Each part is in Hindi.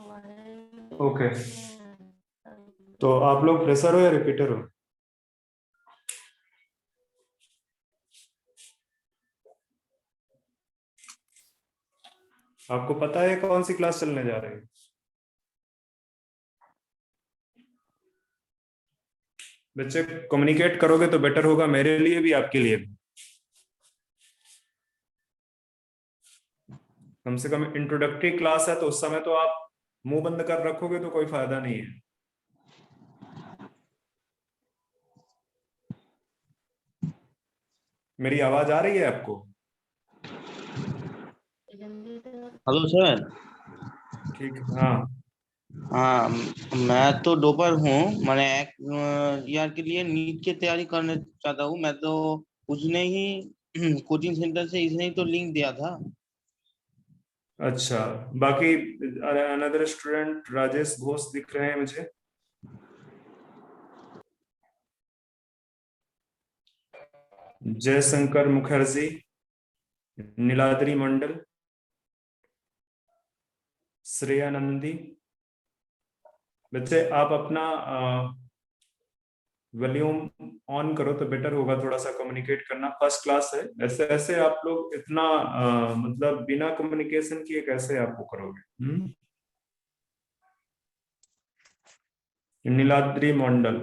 ओके, तो आप लोग फ्रेशर हो या रिपीटर हो? आपको पता है कौन सी क्लास चलने जा रही है? बच्चे कम्युनिकेट करोगे तो बेटर होगा, मेरे लिए भी आपके लिए भी। कम से कम इंट्रोडक्टरी क्लास है, तो उस समय तो आप मुंह बंद कर रखोगे तो कोई फायदा नहीं है। मेरी आवाज आ रही है आपको? Hello sir. ठीक है, हाँ। हाँ, मैं तो डोपर हूँ। मैंने एक ईयर के लिए नीट की तैयारी करना चाहता हूँ। मैं तो उसने ही कोचिंग सेंटर से इसने ही तो लिंक दिया था। अच्छा, बाकी अनदर स्टूडेंट राजेश घोष दिख रहे हैं मुझे। जयशंकर मुखर्जी, नीलाद्री मंडल, श्रेया नंदी। बच्चे आप अपना वॉल्यूम ऑन करो तो बेटर होगा, थोड़ा सा कम्युनिकेट करना। फर्स्ट क्लास है, ऐसे ऐसे आप लोग इतना मतलब बिना कम्युनिकेशन किए कैसे आप वो करोगे? नीलाद्री मंडल,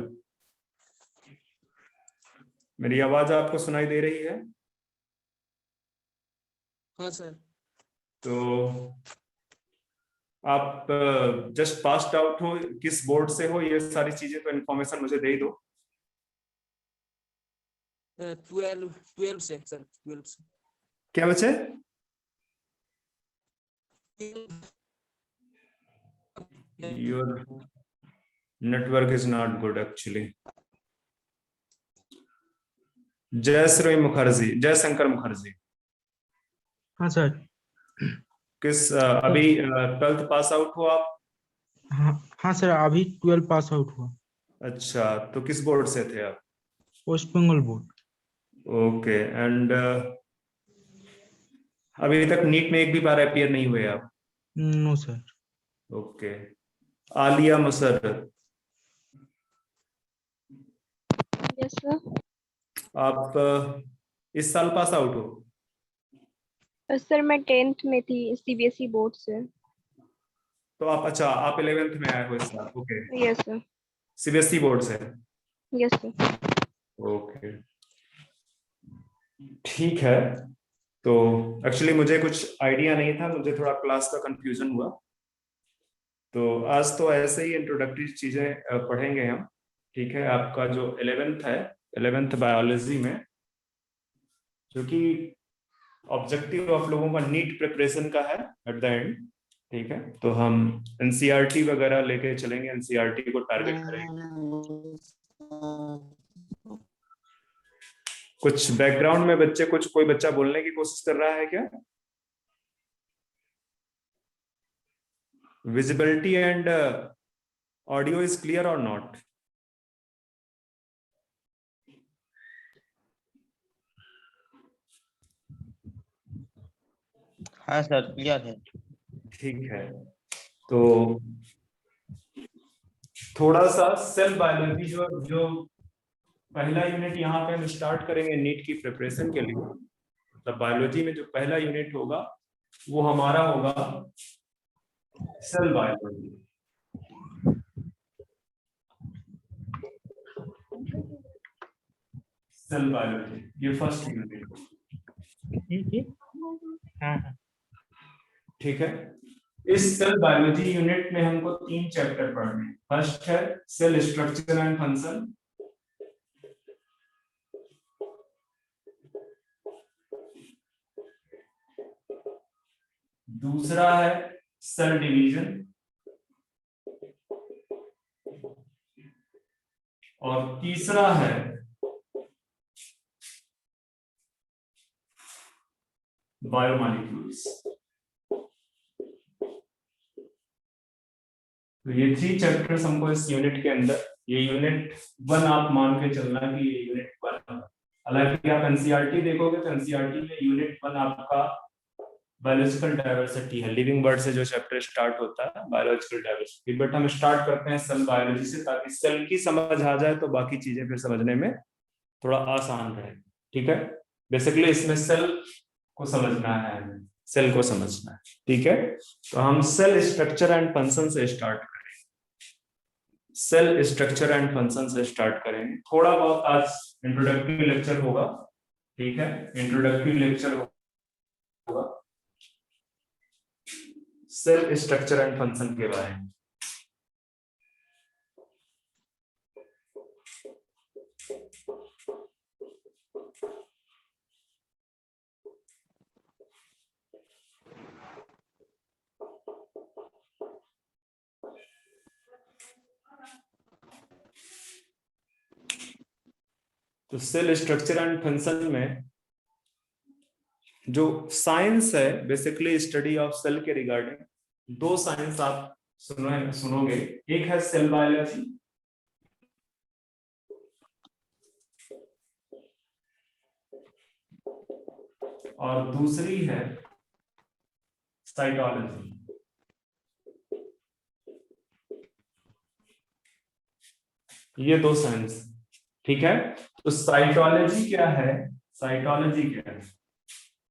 मेरी आवाज आपको सुनाई दे रही है? हाँ सर। तो आप जस्ट पास्ड आउट हो, किस बोर्ड से हो, ये सारी चीजें तो इन्फॉर्मेशन मुझे दे ही दो। 12 से सर, 12 से। क्या बच्चे? Your network is not good actually. Jayashree Mukherjee, Jayashankar Mukherjee, हाँ सर। किस अभी 12th पास आउट हो आप? हाँ हाँ सर, अभी 12 पास आउट हुआ। अच्छा, तो किस बोर्ड से थे आप? West Bengal board. Okay, and अभी तक नीट में एक भी बार अपियर नहीं हुए आप? No sir. Okay, Alia Musarrat, yes sir. आप इस साल पास आउट हो? सर मैं 10th में थी, सीबीएसई बोर्ड से। तो आप, अच्छा आप 11th में आए हो इस साल? Okay, yes sir. CBSE board से। Yes sir. ओके, ठीक है। तो एक्चुअली मुझे कुछ आइडिया नहीं था, मुझे थोड़ा क्लास का कंफ्यूजन हुआ। तो आज तो ऐसे ही इंट्रोडक्टरी चीजें पढ़ेंगे हम। ठीक है, आपका जो 11th है, 11th बायोलॉजी में, जो कि ऑब्जेक्टिव आप लोगों का नीट प्रिपरेशन का है एट द एंड। ठीक है, तो हम एनसीईआरटी वगैरह लेके चलेंगे, एनसीईआरटी को टारगेट करेंगे। कुछ बैकग्राउंड में बच्चे, कुछ कोई बच्चा बोलने की कोशिश कर रहा है क्या? Visibility and audio is clear और नॉट? हाँ सर, क्लियर है। ठीक है, तो थोड़ा सा सेल बायोलॉजी, जो जो पहला यूनिट यहाँ पे हम स्टार्ट करेंगे नीट की प्रिपरेशन के लिए, मतलब बायोलॉजी में जो पहला यूनिट होगा वो हमारा होगा सेल बायोलॉजी। सेल बायोलॉजी ये फर्स्ट यूनिट। हाँ हाँ। ठीक है, इस सेल बायोलॉजी यूनिट में हमको 3 चैप्टर पढ़ने हैं। फर्स्ट है सेल स्ट्रक्चर एंड फंक्शन, दूसरा है सेल डिवीजन, और तीसरा है बायोमॉलिक्यूल्स। तो ये 3 चैप्टर्स हमको इस यूनिट के अंदर, ये यूनिट 1 आप मान के चलना कि ये यूनिट 1 है। हालांकि आप एनसीईआरटी देखोगे तो एनसीईआरटी में यूनिट 1 आपका बायोलॉजिकल डाइवर्सिटी है, लिविंग बर्ड से जो चैप्टर स्टार्ट होता है बायोलॉजिकल डाइवर्सिटी, बट हम स्टार्ट करते हैं सेल बायोलॉजी से, ताकि सेल की समझ आ जाए तो बाकी चीजें फिर समझने में थोड़ा आसान रहे। ठीक है, बेसिकली इसमें सेल को समझना है, हमें सेल को समझना है। ठीक है, तो हम सेल स्ट्रक्चर एंड फंक्शन से स्टार्ट करेंगे, सेल स्ट्रक्चर एंड फंक्शन से स्टार्ट करेंगे। थोड़ा बहुत आज इंट्रोडक्टरी लेक्चर होगा। ठीक है, इंट्रोडक्टरी लेक्चर होगा सेल स्ट्रक्चर एंड फंक्शन के बारे में। तो सेल स्ट्रक्चर एंड फंक्शन में जो साइंस है, बेसिकली स्टडी ऑफ सेल के रिगार्डिंग दो साइंस आप सुनोगे। एक है सेल बायोलॉजी, और दूसरी है साइटोलॉजी। ये दो साइंस। ठीक है, तो साइटोलॉजी क्या है, साइटोलॉजी क्या है?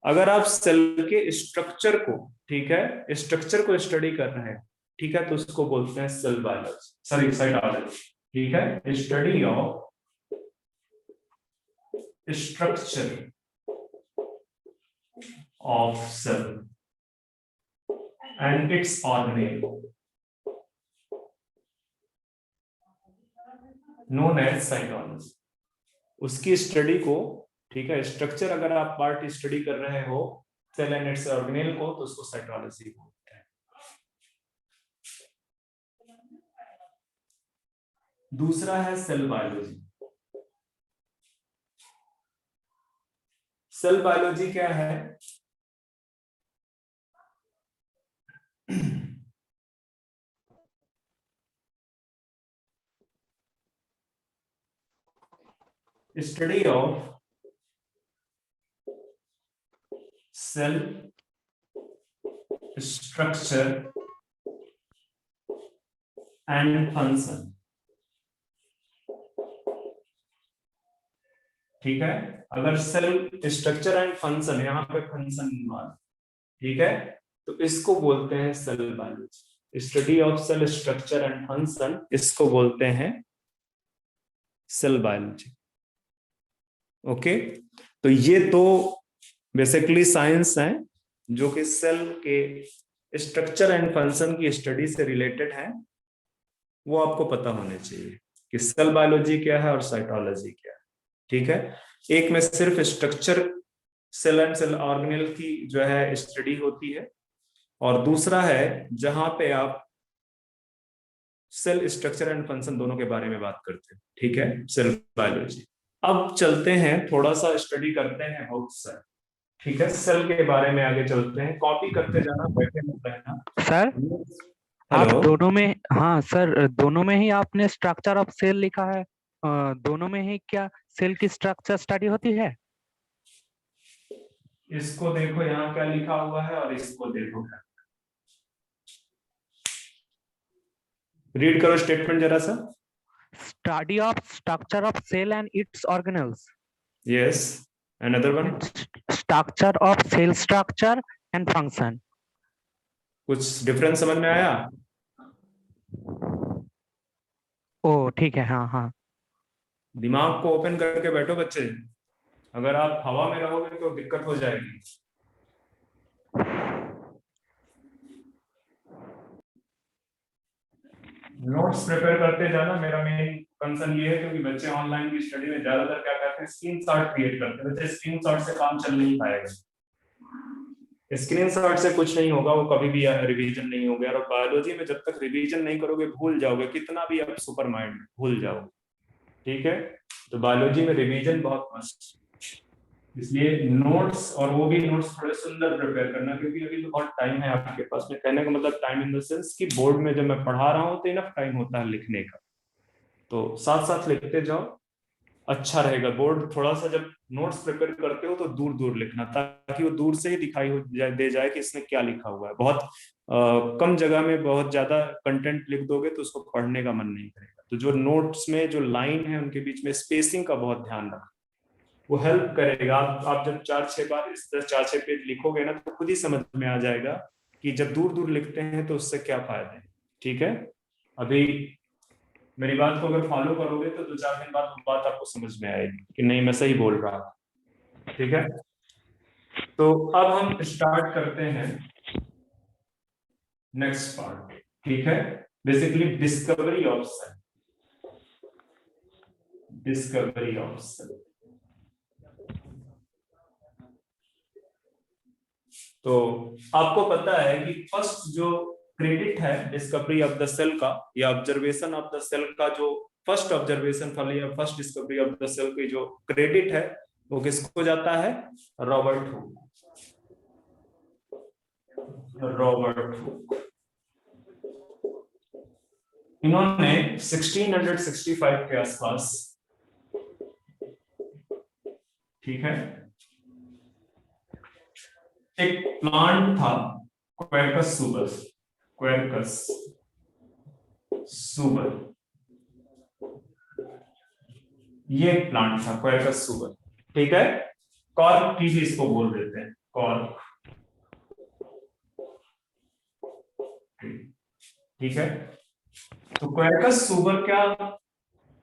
अगर आप सेल के स्ट्रक्चर को, ठीक है, स्ट्रक्चर को स्टडी कर रहे हैं, ठीक है, तो उसको बोलते हैं सेल बायोलॉजी, सॉरी साइटोलॉजी। ठीक है, study of structure of cell and its organelle known as cytology. उसकी स्टडी को, ठीक है, स्ट्रक्चर अगर आप पार्ट स्टडी कर रहे हो सेल एंड इट्स ऑर्गेनेल को, तो उसको साइटोलॉजी बोलते हैं। दूसरा है सेल बायोलॉजी। सेल बायोलॉजी क्या है? Study of cell structure and function. ठीक है, अगर सेल स्ट्रक्चर एंड फंक्शन, यहाँ पे फंक्शन इन्वॉल्व, ठीक है, तो इसको बोलते हैं cell biology. Study of cell structure and function, इसको बोलते हैं सेल बायोलॉजी। ओके, तो ये तो बेसिकली साइंस है जो कि सेल के स्ट्रक्चर एंड फंक्शन की स्टडी से रिलेटेड है। वो आपको पता होने चाहिए कि सेल बायोलॉजी क्या है और साइटोलॉजी क्या है। ठीक है, एक में सिर्फ structure cell and cell organelle की जो है स्टडी होती है, और दूसरा है जहां पे आप सेल स्ट्रक्चर एंड फंक्शन दोनों के बारे में बात करते हैं। ठीक है, सेल बायोलॉजी। अब चलते हैं, थोड़ा सा स्टडी करते हैं बहुत सा। ठीक है, सेल के बारे में आगे चलते हैं। कॉपी करते जाना, बैठे मत रहना। सर आप हेलो, दोनों में, हाँ सर, दोनों में ही आपने स्ट्रक्चर ऑफ सेल लिखा है। दोनों में ही क्या सेल की स्ट्रक्चर स्टडी होती है? इसको देखो यहाँ क्या लिखा हुआ है और इसको देखो क्या। रीड करो स्टेटमेंट जरा सा। Study of structure of cell and its organelles. Yes, another one. Structure of cell structure and function. कुछ डिफरेंस समझ में आया? ओ ठीक है, हाँ हाँ। दिमाग को ओपन करके बैठो बच्चे, अगर आप हवा में रहोगे तो दिक्कत हो जाएगी। नोट्स प्रिपेयर करते जाना, मेरा मेन कंसर्न ये है, क्योंकि बच्चे ऑनलाइन की स्टडी में ज्यादातर क्या करते हैं, स्क्रीनशॉट क्रिएट करते हैं। बच्चे स्क्रीनशॉट से काम चल नहीं पाएगा, स्क्रीनशॉट से कुछ नहीं होगा, वो कभी भी रिवीजन नहीं होगा। और बायोलॉजी में जब तक रिवीजन नहीं करोगे भूल जाओगे, कितना भी आप सुपर माइंड भूल जाओगे। ठीक है, तो बायोलॉजी में रिवीजन बहुत मस्त, इसलिए नोट्स, और वो भी नोट्स थोड़े सुंदर प्रिपेयर करना, क्योंकि अभी तो बहुत टाइम है आपके पास में। कहने का मतलब टाइम इन द सेंस कि बोर्ड में जब मैं पढ़ा रहा हूँ तो इनफ टाइम होता है लिखने का, तो साथ साथ लिखते जाओ। अच्छा रहेगा। बोर्ड थोड़ा सा जब नोट्स प्रिपेयर करते हो तो दूर दूर लिखना, ताकि वो दूर से ही दिखाई दे जाए कि इसमें क्या लिखा हुआ है। बहुत कम जगह में बहुत ज्यादा कंटेंट लिख दोगे तो उसको पढ़ने का मन नहीं करेगा। तो जो नोट्स में जो लाइन है उनके बीच में स्पेसिंग का बहुत ध्यान रखना, वो हेल्प करेगा। आप जब 4-6 बार इस तरह 4-6 पेज लिखोगे ना तो खुद ही समझ में आ जाएगा कि जब दूर दूर लिखते हैं तो उससे क्या फायदे हैं। ठीक है, अभी मेरी बात को अगर फॉलो करोगे तो 2-4 दिन बाद वो बात आपको समझ में आएगी कि नहीं मैं सही बोल रहा था। ठीक है, तो अब हम स्टार्ट करते हैं नेक्स्ट पार्ट। ठीक है, basically discovery of cell. Discovery of cell. तो आपको पता है कि फर्स्ट जो क्रेडिट है डिस्कवरी ऑफ द सेल का या ऑब्जर्वेशन ऑफ द सेल का, जो फर्स्ट ऑब्जर्वेशन था या first discovery of the cell की जो क्रेडिट है वो किसको जाता है? Robert Hooke. रॉबर्ट हुक, इन्होंने 1665 के आसपास, ठीक है, एक प्लांट था क्वेर्कस सुबर। क्वेर्कस सुबर, ये एक प्लांट था क्वेर्कस सुबर। ठीक है, कॉर्क ट्री इसको बोल देते हैं, कॉर्क। ठीक है, तो क्वेर्कस सुबर क्या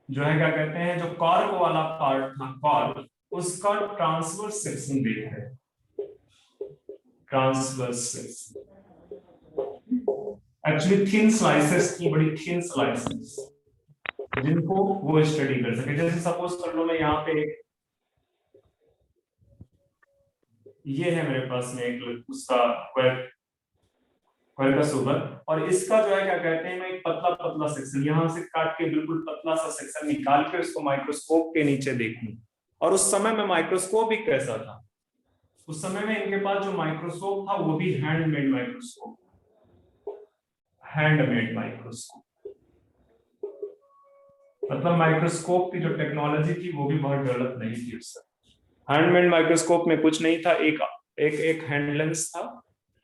जो है, क्या कहते हैं, जो कॉर्क वाला पार्ट था, कॉर्क, उसका ट्रांसवर्स सेक्शन भी है। Transverse section actually thin slices की, बड़ी थिन स्लाइसेस जिनको वो स्टडी कर सके। जैसे सपोज कर लो मैं यहाँ पे ये है मेरे पास में एक उसका क्वेर्कस सुबर, और इसका जो है क्या कहते हैं, मैं एक पतला पतला सेक्शन यहाँ से काट के बिल्कुल पतला सा सेक्शन निकाल के उसको माइक्रोस्कोप के नीचे देखूं। और उस समय में माइक्रोस्कोप भी कैसा था, उस समय में इनके पास जो माइक्रोस्कोप था वो भी हैंडमेड माइक्रोस्कोप। हैंडमेड माइक्रोस्कोप मतलब माइक्रोस्कोप की जो टेक्नोलॉजी थी वो भी बहुत डेवलप नहीं थी उस समय। हैंडमेड माइक्रोस्कोप में कुछ नहीं था, एक हैंड लेंस था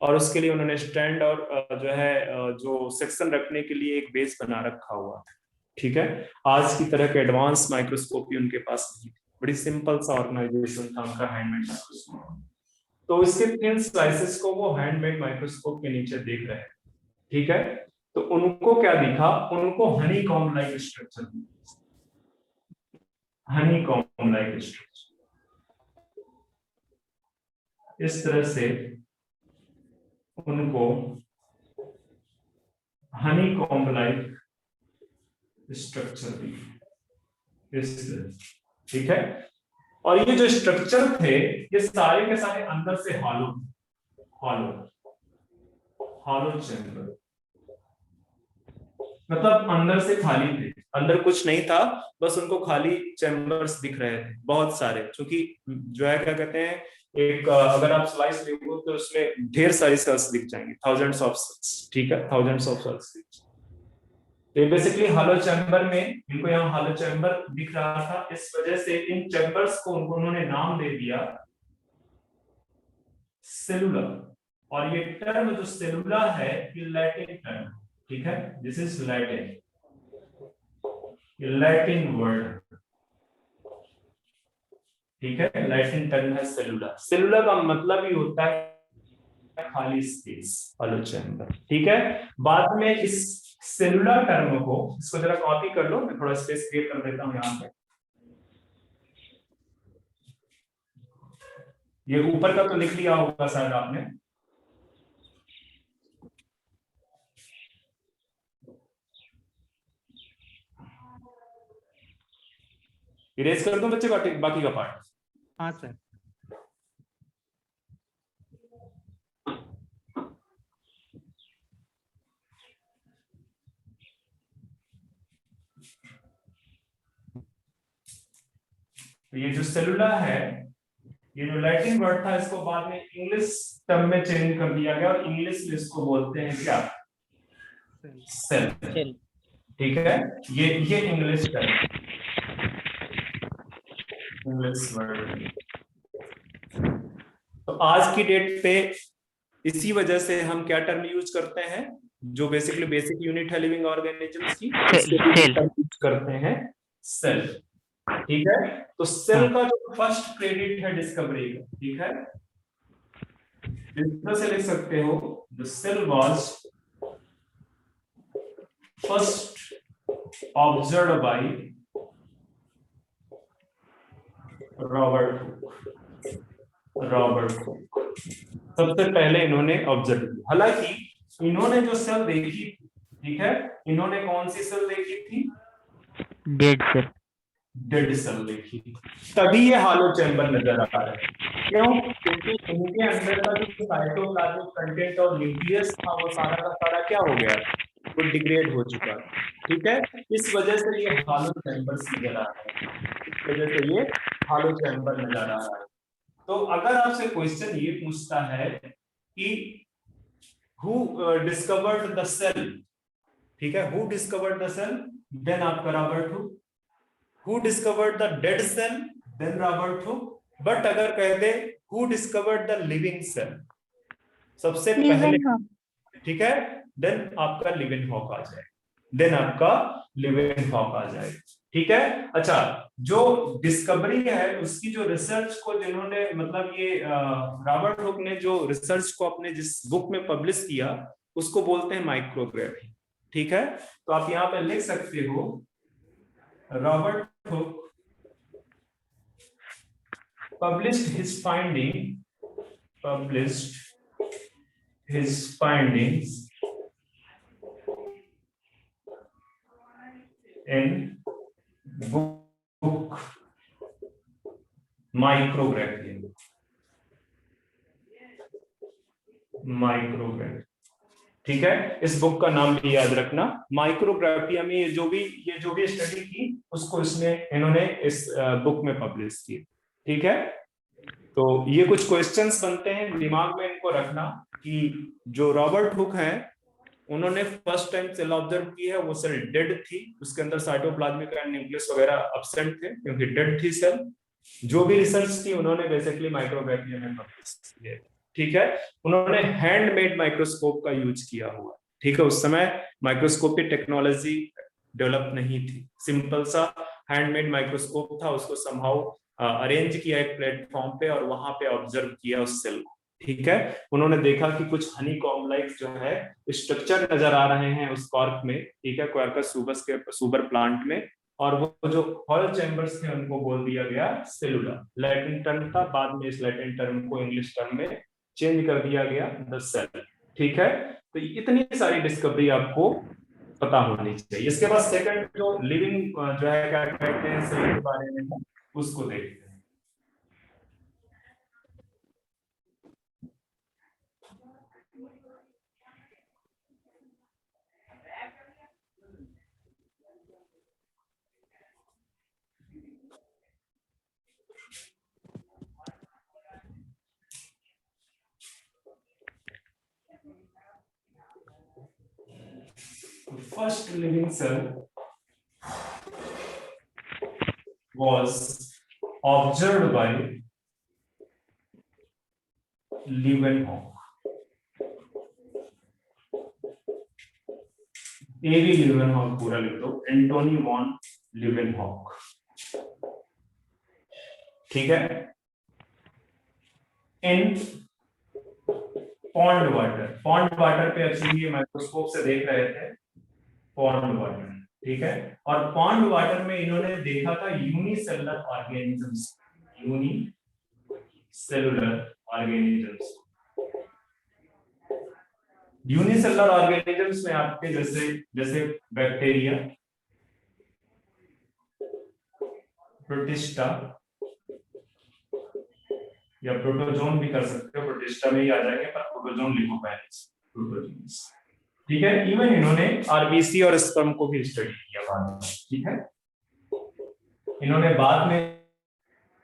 और उसके लिए उन्होंने स्टैंड और जो है जो सेक्शन रखने के लिए एक बेस बना रखा हुआ। ठीक है, आज की तरह के एडवांस माइक्रोस्कोप भी उनके पास नहीं थे, बड़ी सिंपल सा ऑर्गेनाइजेशन था उनका हैंडमेड माइक्रोस्कोप। तो इसके थिन स्लाइसेस को वो हैंडमेड माइक्रोस्कोप के नीचे देख रहे हैं। ठीक है, तो उनको क्या दिखा, उनको honeycomb like structure, honeycomb like structure, इस तरह से उनको हनीकॉम्ब लाइक स्ट्रक्चर दिखा इस तरह। ठीक है, और ये जो स्ट्रक्चर थे ये सारे के सारे अंदर से हॉलो चैम्बर, मतलब अंदर से खाली थे, अंदर कुछ नहीं था, बस उनको खाली चैम्बर्स दिख रहे थे बहुत सारे। क्योंकि जो है क्या कहते हैं, एक अगर आप स्लाइस देखो तो उसमें ढेर सारी सेल्स दिख जाएंगे, थाउजेंड्स ऑफ सेल्स। ठीक है, थाउजेंड्स ऑफ सेल्स। तो बेसिकली हॉलो चैम्बर में, इनको यहाँ हॉलो चैम्बर दिख रहा था, इस वजह से इन चैम्बर्स को उन्होंने नाम दे दिया सेलुलर। और ये टर्म जो सेलुला है ये लैटिन टर्म। ठीक है, this is Latin, Latin word. ठीक है, लैटिन टर्म है सेलुला। सेलुला का मतलब ही होता है खाली स्पेस, हॉलो चैम्बर। ठीक है, बाद में इस सेलुलर टर्म को, इसको जरा कॉपी कर लो, मैं थोड़ा स्पेस क्रिएट कर देता हूं यहाँ पे। ये ऊपर का तो लिख लिया होगा शायद आपने। इरेज कर दूं बच्चे बाकी का पार्ट? हाँ सर। तो ये जो सेलुला है, ये जो लैटिन वर्ड था, इसको बाद में इंग्लिश टर्म में चेंज कर दिया गया और इंग्लिश में इसको बोलते हैं क्या? सेल। ठीक है, ये इंग्लिश टर्म। English word. तो आज की डेट पे इसी वजह से हम क्या टर्म यूज करते हैं, जो बेसिकली बेसिक यूनिट है लिविंग ऑर्गेनिजम्स की, सेल। यूज करते हैं सेल। ठीक है, तो सेल का जो फर्स्ट क्रेडिट है डिस्कवरी का, ठीक है, इस तरह से लिख सकते हो, the cell was first observed by Robert Hooke. सबसे पहले इन्होंने ऑब्जर्व किया। हालांकि इन्होंने जो सेल देखी, ठीक है, इन्होंने कौन सी सेल देखी थी? Dead cell. डेड सेल देखी, तभी ये हॉलो चैम्बर नजर आ रहा है। क्यों? क्योंकि इनके अंदर का जो साइटोप्लाज्मिक कंटेंट और न्यूक्लियस था वो सारा का सारा क्या हो गया, वो डिग्रेड हो चुका है। ठीक है, इस वजह से ये हॉलो चैम्बर नजर आ रहा है, इस वजह से ये हॉलो चैम्बर नजर आ रहा है। तो अगर आपसे क्वेश्चन ये पूछता है कि हु डिस्कवर्ड द सेल, ठीक है, who discovered the cell, then आपका Robert Hooke. Who discovered the dead cell, then Robert Hooke. But अगर कह दे who discovered the living cell, सबसे पहले, ठीक है, देन आपका लिवेनहॉक आ जाएगा, देन आपका लिवेनहॉक आ जाएगा। ठीक है, अच्छा, जो डिस्कवरी है उसकी जो रिसर्च को जिन्होंने, मतलब ये रॉबर्ट हुक ने जो रिसर्च को अपने जिस बुक में पब्लिश किया उसको बोलते हैं माइक्रोग्राफी। ठीक है, तो आप यहां पे लिख सकते हो, Robert Hooke published his findings in book micrography. ठीक है, इस बुक का नाम भी याद रखना, माइक्रोग्राफी में ये जो भी स्टडी की उसको इन्होंने इस बुक में पब्लिश की। ठीक है, तो ये कुछ क्वेश्चंस बनते हैं, दिमाग में इनको रखना कि जो रॉबर्ट हुक है उन्होंने फर्स्ट टाइम सेल ऑब्जर्व की है, वो सेल डेड थी, उसके अंदर साइटोप्लाज्मिक एंड न्यूक्लियस वगैरह एब्सेंट थे क्योंकि डेड थी सेल। जो भी रिसर्च की उन्होंने बेसिकली माइक्रोग्राफी में पब्लिश की है। ठीक है, उन्होंने हैंडमेड माइक्रोस्कोप का यूज किया हुआ। ठीक है, उस समय माइक्रोस्कोप की टेक्नोलॉजी डेवलप नहीं थी, सिंपल सा हैंडमेड माइक्रोस्कोप था, उसको समहाउ अरेंज किया एक प्लेटफॉर्म पे और वहां पे ऑब्जर्व किया उस सेल को। ठीक है, उन्होंने देखा कि कुछ हनी कॉम लाइक जो है स्ट्रक्चर नजर आ रहे हैं उस कॉर्क में, ठीक है, क्वार्कस सूबस के सुपर प्लांट में, और वो जो हॉलो चैम्बर्स थे उनको बोल दिया गया सेलुलर। लैटिन टर्म था, बाद में इस लैटिन टर्म को इंग्लिश टर्म में चेंज कर दिया गया, द सेल। ठीक है, तो इतनी सारी डिस्कवरी आपको पता होनी चाहिए। इसके बाद सेकंड जो लिविंग जो है क्या कहते हैं सेल के बारे में, उसको देखते हैं। First living cell was observed by Leeuwenhoek. A.V. Leeuwenhoek पूरा लिख दो, एंटोनी वॉन लीवेनहॉक। ठीक है, इन पॉन्ड वाटर पे एक्चुअली माइक्रोस्कोप से देख रहे थे पॉन्ड वाटर। ठीक है, और पॉन्ड वाटर में इन्होंने देखा था यूनिसेलुलर ऑर्गेनिजम्स। यूनिसेलुलर ऑर्गेनिजम्स में आपके जैसे बैक्टीरिया, प्रोटिस्टा या प्रोटोजोन भी कर सकते हो, प्रोटिस्टा में ही आ जाएंगे पर प्रोटोजोन लिखो पहले, प्रोटोजोन्स। ठीक है, इवन इन्होंने आरबीसी और स्पर्म को भी स्टडी किया बाद में। ठीक है, इन्होंने बाद में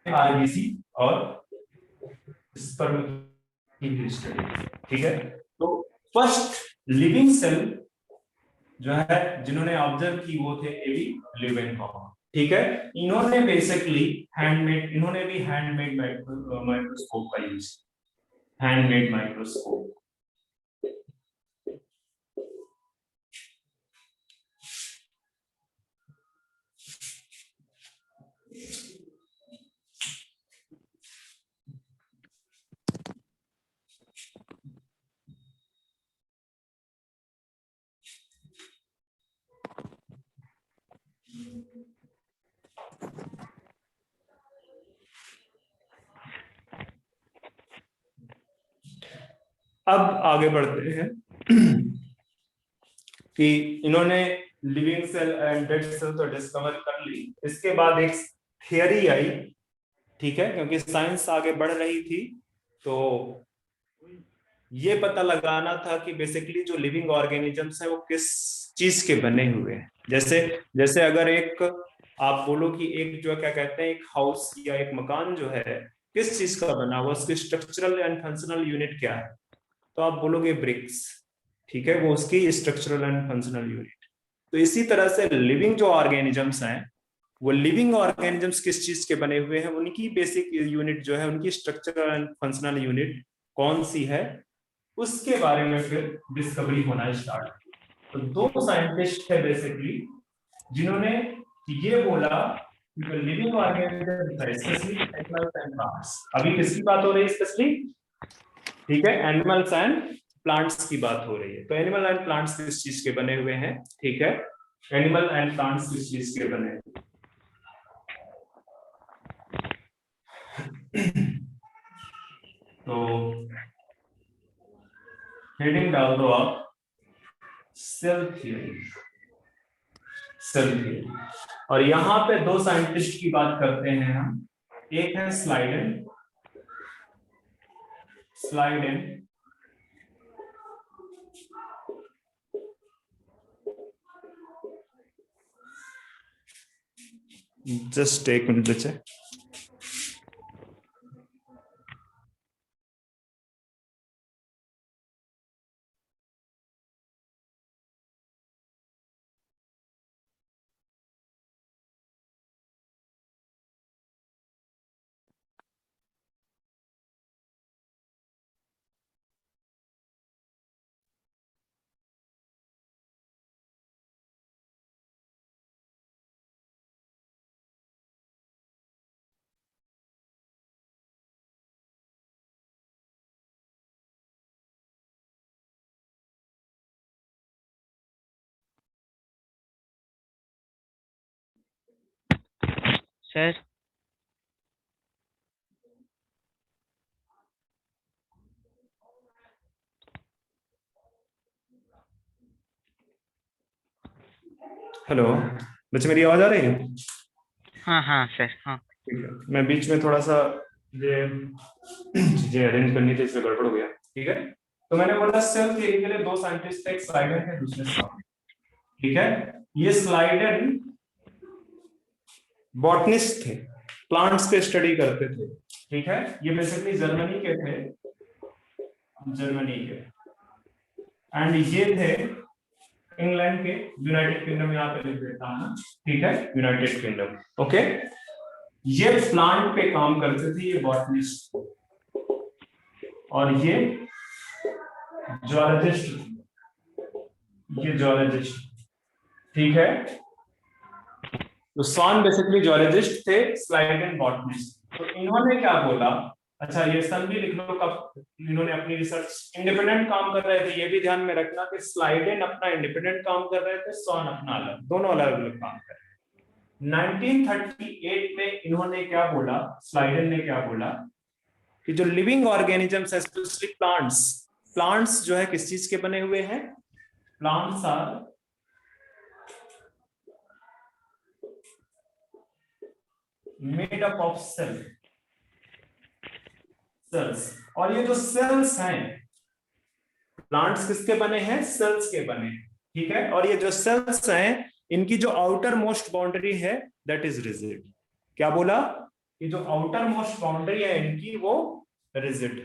आरबीसी और स्पर्म की भी स्टडी की। ठीक है, तो फर्स्ट लिविंग सेल जो है जिन्होंने ऑब्जर्व की वो थे एवी लीवेनहॉक। ठीक है। इन्होंने बेसिकली इन्होंने भी हैंडमेड माइक्रोस्कोप का यूज, हैंडमेड माइक्रोस्कोप। अब आगे बढ़ते हैं कि इन्होंने living cell and dead cell तो डिस्कवर कर ली। इसके बाद एक थियरी आई, ठीक है, क्योंकि साइंस आगे बढ़ रही थी, तो ये पता लगाना था कि बेसिकली जो लिविंग ऑर्गेनिजम्स है वो किस चीज के बने हुए हैं। जैसे अगर एक आप बोलो कि एक जो क्या कहते हैं एक हाउस या एक मकान जो है किस चीज का बना हुआ, उसकी स्ट्रक्चरल एंड फंक्शनल यूनिट क्या है, तो आप बोलोगे ब्रिक्स, ठीक है, वो उसकी स्ट्रक्चरल एंड फंक्शनल यूनिट। तो इसी तरह से लिविंग जो ऑर्गेनिजम्स हैं, वो लिविंग ऑर्गेनिजम्स किस चीज के बने हुए हैं, उनकी बेसिक यूनिट जो है, उनकी स्ट्रक्चरल एंड फंक्शनल यूनिट कौन सी है, उसके बारे में फिर डिस्कवरी होना स्टार्ट। तो दो साइंटिस्ट थे बेसिकली जिन्होंने ये बोला कि living organisms specially animals and plants, अभी किसकी बात हो रही है स्पेशली, ठीक है, एनिमल्स एंड प्लांट्स की बात हो रही है। तो एनिमल एंड प्लांट्स किस चीज के बने हुए हैं, ठीक है, एनिमल एंड प्लांट्स किस चीज के बने हैं। तो हेडिंग डाल दो आप सेल थियरी, सेल थियरी। और यहां पे दो साइंटिस्ट की बात करते हैं हम, एक है स्लाइडेन जस्ट एक मिनट बचे। सर हेलो बच्चे, मेरी आवाज आ रही है? हाँ हाँ सर हाँ। ठीक है, मैं बीच में थोड़ा सा ये चीजें अरेंज करनी थी, इसमें गड़बड़ हो गया, ठीक है। तो मैंने बोला सेल थियरी के लिए दो साइंटिस्ट थे, एक स्लाइडन है, दूसरे स्लाइडन, ठीक है। ये स्लाइडन बॉटनिस्ट थे, प्लांट्स पे स्टडी करते थे, ठीक है। ये बेसिकली जर्मनी के थे, जर्मनी के, एंड ये थे इंग्लैंड के, यूनाइटेड किंगडम यहाँ पे लिख देता हूं, ठीक है, यूनाइटेड किंगडम, ओके। ये प्लांट पे काम करते थे, ये बॉटनिस्ट, और ये जूलॉजिस्ट, ये जूलॉजिस्ट, ठीक है। तो सॉन बेसिकली जूलॉजिस्ट थे, स्लाइडेन बॉटनिस्ट। तो इन्होंने क्या बोला, अच्छा ये सन भी लिख लो, कब इन्होंने अपनी रिसर्च इंडिपेंडेंट काम कर रहे थे, ये भी ध्यान में रखना कि स्लाइडेन अपना इंडिपेंडेंट काम कर रहे थे, सॉन अपना अलग, दोनों अलग अलग काम कर रहे थे। 1938 में इन्होंने क्या बोला, स्लाइडेन ने क्या बोला कि जो लिविंग ऑर्गेनिजम्स है, स्पेशली प्लांट्स जो है किस चीज के बने हुए हैं, plants are made up of cells. और ये जो सेल्स हैं, प्लांट्स किसके बने हैं, सेल्स के बने, ठीक है। और ये जो सेल्स हैं, इनकी जो आउटर मोस्ट बाउंड्री है दैट इज रिजिड। क्या बोला कि जो आउटर मोस्ट बाउंड्री है इनकी वो रिजिड,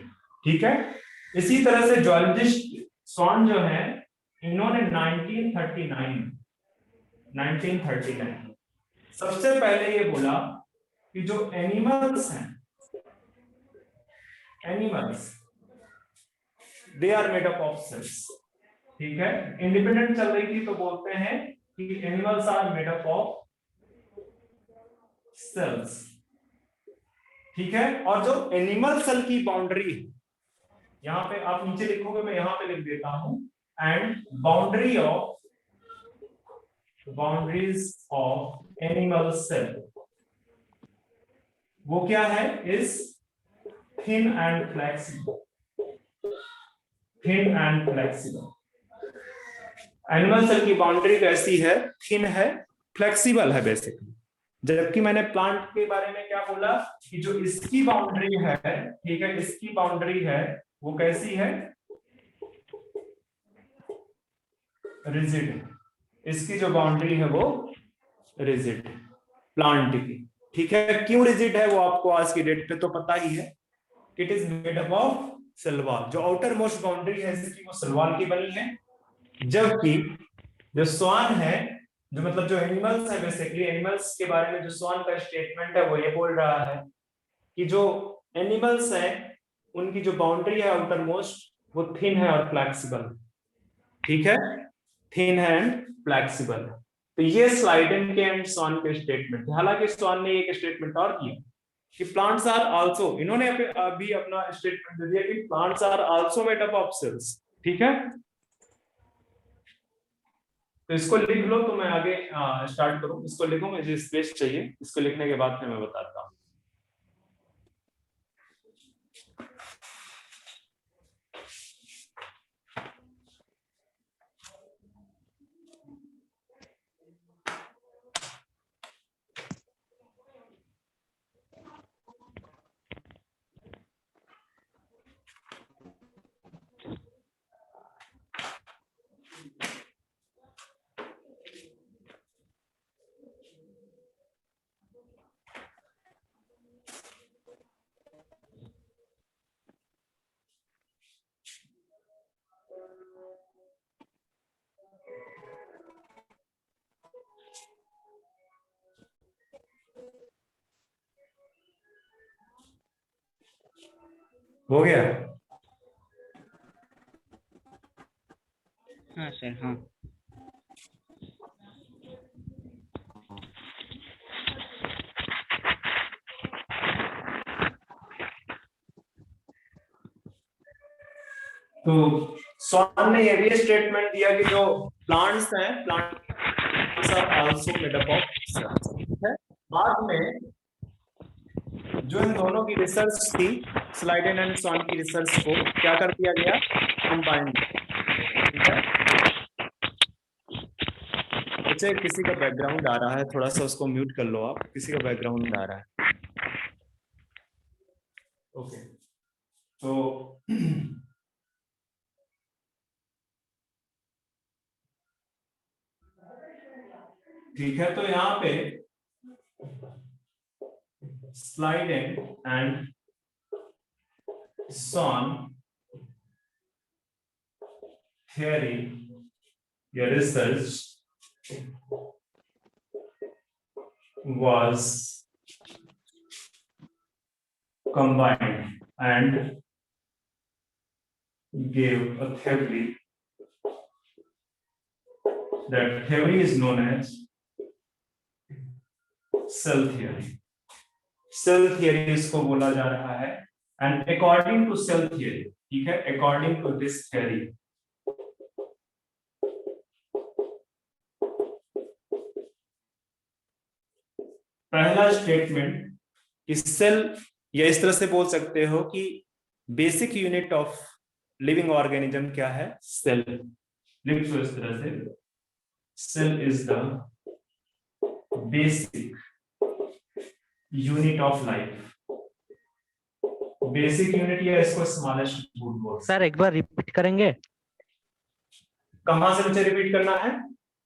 ठीक है। इसी तरह से जूलॉजिस्ट सॉन जो है, इन्होंने 1939 सबसे पहले ये बोला कि जो एनिमल्स हैं, animals they are made up of cells. ठीक है, इंडिपेंडेंट चल रही थी तो बोलते हैं कि animals are made up of cells. ठीक है, और जो एनिमल सेल की बाउंड्री है, यहां पे आप नीचे लिखोगे, मैं यहां पे लिख देता हूं, and boundaries of animal cell, वो क्या है, is thin and flexible. Thin and flexible, animal cell की बाउंड्री कैसी है, थिन है, फ्लेक्सिबल है बेसिकली। जबकि मैंने प्लांट के बारे में क्या बोला कि जो इसकी बाउंड्री है, ठीक है, इसकी बाउंड्री है वो कैसी है, रिजिड है। इसकी जो बाउंड्री है वो रिजिड है प्लांट की। ठीक है, क्यों रिजिड है वो आपको आज की डेट पे तो पता ही है। It is made up of cell wall, जो आउटर मोस्ट बाउंड्री है इसकी वो सेल वॉल की बनी है। जबकि जो स्वान है, जो मतलब जो एनिमल्स है, बेसिकली एनिमल्स के बारे में जो स्वान का स्टेटमेंट है वो ये बोल रहा है कि जो एनिमल्स हैं उनकी जो बाउंड्री है आउटर मोस्ट वो थिन है और फ्लेक्सिबल। ठीक है, थिन है एंड फ्लेक्सिबल। तो ये स्लाइडेन के एंड स्वान के स्टेटमेंट। हालांकि स्वान ने एक स्टेटमेंट और किया कि प्लांट्स आर आल्सो, इन्होंने अभी अपना स्टेटमेंट दे दिया कि plants are also made up of cells. ठीक है, तो इसको लिख लो, तो मैं आगे स्टार्ट करूं। इसको लिखो, मुझे स्पेस चाहिए, इसको लिखने के बाद फिर मैं बताता हूं। हो गया? हाँ सर, हाँ। तो स्वान ने ये भी स्टेटमेंट दिया कि जो प्लांट्स हैं, plants are also made up of cells. ठीक है, बाद में जो इन दोनों की रिसर्च थी, स्लाइडेन एंड स्वान की रिसर्च को क्या कर दिया गया, कंबाइन। ठीक है, बच्चे किसी का बैकग्राउंड आ रहा है, थोड़ा सा उसको म्यूट कर लो आप, किसी का बैकग्राउंड आ रहा है। ओके, तो ठीक है, तो यहाँ पे Schleiden and Schwann theory, your research was combined and gave a theory. That theory is known as cell theory. Cell theory इसको बोला जा रहा है, and according to cell theory, ठीक है, according to this theory, पहला स्टेटमेंट कि सेल, या इस तरह से बोल सकते हो कि basic unit of living organism क्या है, सेल। लिख लो इस तरह से, cell is the basic unit of life. Basic unit, या इसको स्मॉलेस्ट रूट बोल। सर एक बार रिपीट करेंगे? कहां से मुझे रिपीट करना है?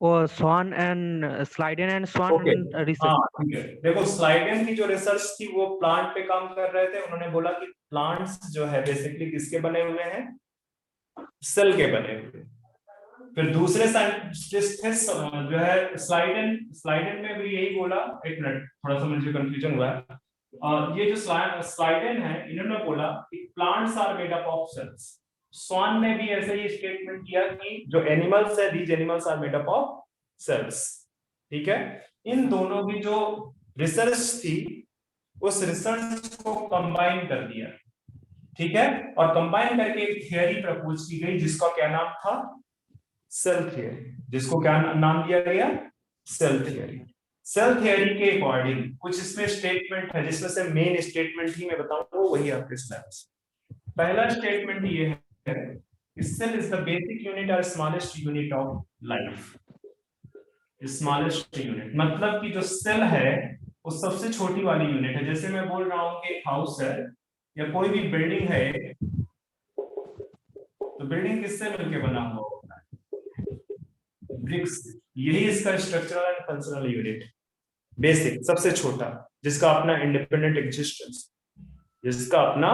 वो Schwann and Schleiden and Schwann Okay. Research. हाँ ठीक है, देखो स्लाइडेन की जो रिसर्च थी वो प्लांट पे काम कर रहे थे। उन्होंने बोला कि प्लांट्स जो है बेसिकली किसके बने हुए हैं, सेल के बने हुए। फिर दूसरे साइंटिस्ट जो है स्लाइडन में भी यही बोला। एक मिनट, थोड़ा सा मुझे कंफ्यूजन हुआ है। ये जो स्लाइडन है, इन्होंने बोला कि plants are made up of cells. Schwann ने भी ऐसे ही स्टेटमेंट किया कि जो एनिमल्स है, these animals are made up of cells. ठीक है, इन दोनों की जो रिसर्च थी, उस रिसर्च को कंबाइन कर दिया। ठीक है, और कंबाइन करके एक थियरी प्रपोज की गई जिसका क्या नाम था? Cell theory. जिसको क्या नाम दिया गया? Cell theory. सेल थियरी के अकॉर्डिंग कुछ इसमें स्टेटमेंट है, जिसमें से मेन स्टेटमेंट ही मैं बताऊंगा, वही आपके स्लाइड्स। पहला स्टेटमेंट ये है, cell is the basic unit और smallest unit of life. Smallest unit मतलब कि जो सेल है वो सबसे छोटी वाली यूनिट है। जैसे मैं बोल रहा हूँ कि एक हाउस है या कोई भी बिल्डिंग है, तो बिल्डिंग किससे मिलकर बना हुआ होता है? ब्रिक्स। यही इसका structural and functional unit, basic, सबसे छोटा, जिसका अपना इंडिपेंडेंट एग्जिस्टेंस, जिसका अपना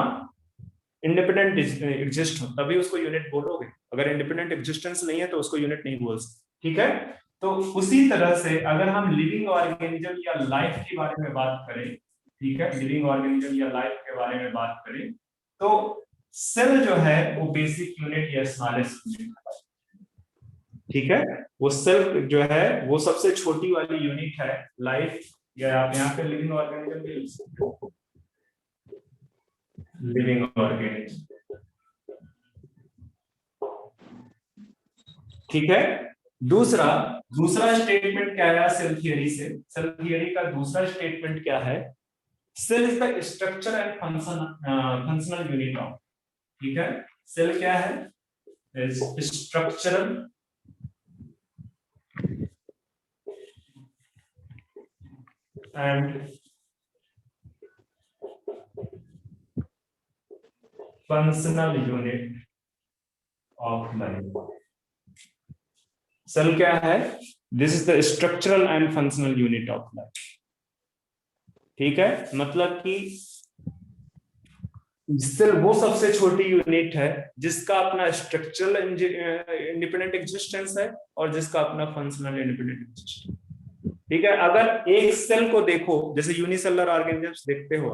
इंडिपेंडेंट एग्जिस्ट हो तभी उसको यूनिट बोलोगे। अगर इंडिपेंडेंट एग्जिस्टेंस नहीं है तो उसको यूनिट नहीं बोल सकते। ठीक है, तो उसी तरह से अगर हम लिविंग ऑर्गेनिज्म या लाइफ के बारे में बात करें, ठीक है, लिविंग ऑर्गेनिज्म या लाइफ के बारे में बात करें, तो सेल जो है वो बेसिक यूनिट या स्मॉलेस्ट यूनिट है। ठीक है, वो सेल जो है वो सबसे छोटी वाली यूनिट है लाइफ, या आप यहाँ पे लिविंग ऑर्गेनिज्म भी लिख सकते हो, लिविंग ऑर्गेनिज्म। ठीक है, दूसरा स्टेटमेंट क्या है सेल थियरी से? सेल थियरी का दूसरा स्टेटमेंट क्या है? Cell is the structure and functional unit of. ठीक है, सेल क्या है? Structural and functional unit of life. Cell क्या है? This is the structural and functional unit of life. ठीक है, मतलब कि सेल वो सबसे छोटी यूनिट है जिसका अपना स्ट्रक्चरल इंडिपेंडेंट एग्जिस्टेंस है और जिसका अपना फंक्शनल इंडिपेंडेंट एग्जिस्टेंस। ठीक है, अगर एक सेल को देखो, जैसे यूनिसेलुलर ऑर्गेनिजम्स देखते हो,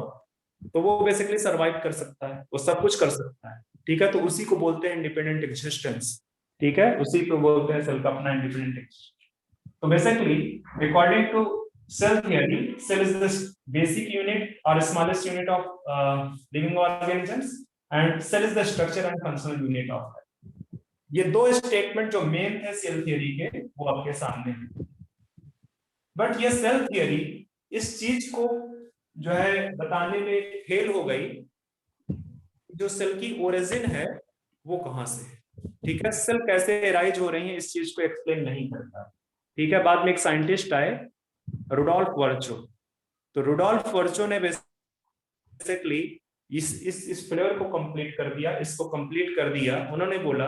तो वो बेसिकली सरवाइव कर सकता है, वो सब कुछ कर सकता है। ठीक है, तो उसी को बोलते हैं इंडिपेंडेंट एग्जिस्टेंस। ठीक है, उसी को बोलते हैं सेल का अपना इंडिपेंडेंट एग्जिस्टेंस। तो basically according to cell theory, cell is the basic unit or smallest unit of living organisms and cell is the structure and functional unit of life. ये दो स्टेटमेंट जो मेन थे सेल थियरी के, वो आपके सामने हैं। बट ये सेल थियरी इस चीज को जो है बताने में फेल हो गई, जो सेल की ओरिजिन है वो कहां से है। ठीक है, सेल कैसे एराइज हो रही है इस चीज को एक्सप्लेन नहीं करता। ठीक है, बाद में एक साइंटिस्ट आए, रुडोल्फ वर्चो। तो रुडोल्फ वर्चो ने बेसिकली इस फ्लेवर को कंप्लीट कर दिया, इसको कंप्लीट कर दिया। उन्होंने बोला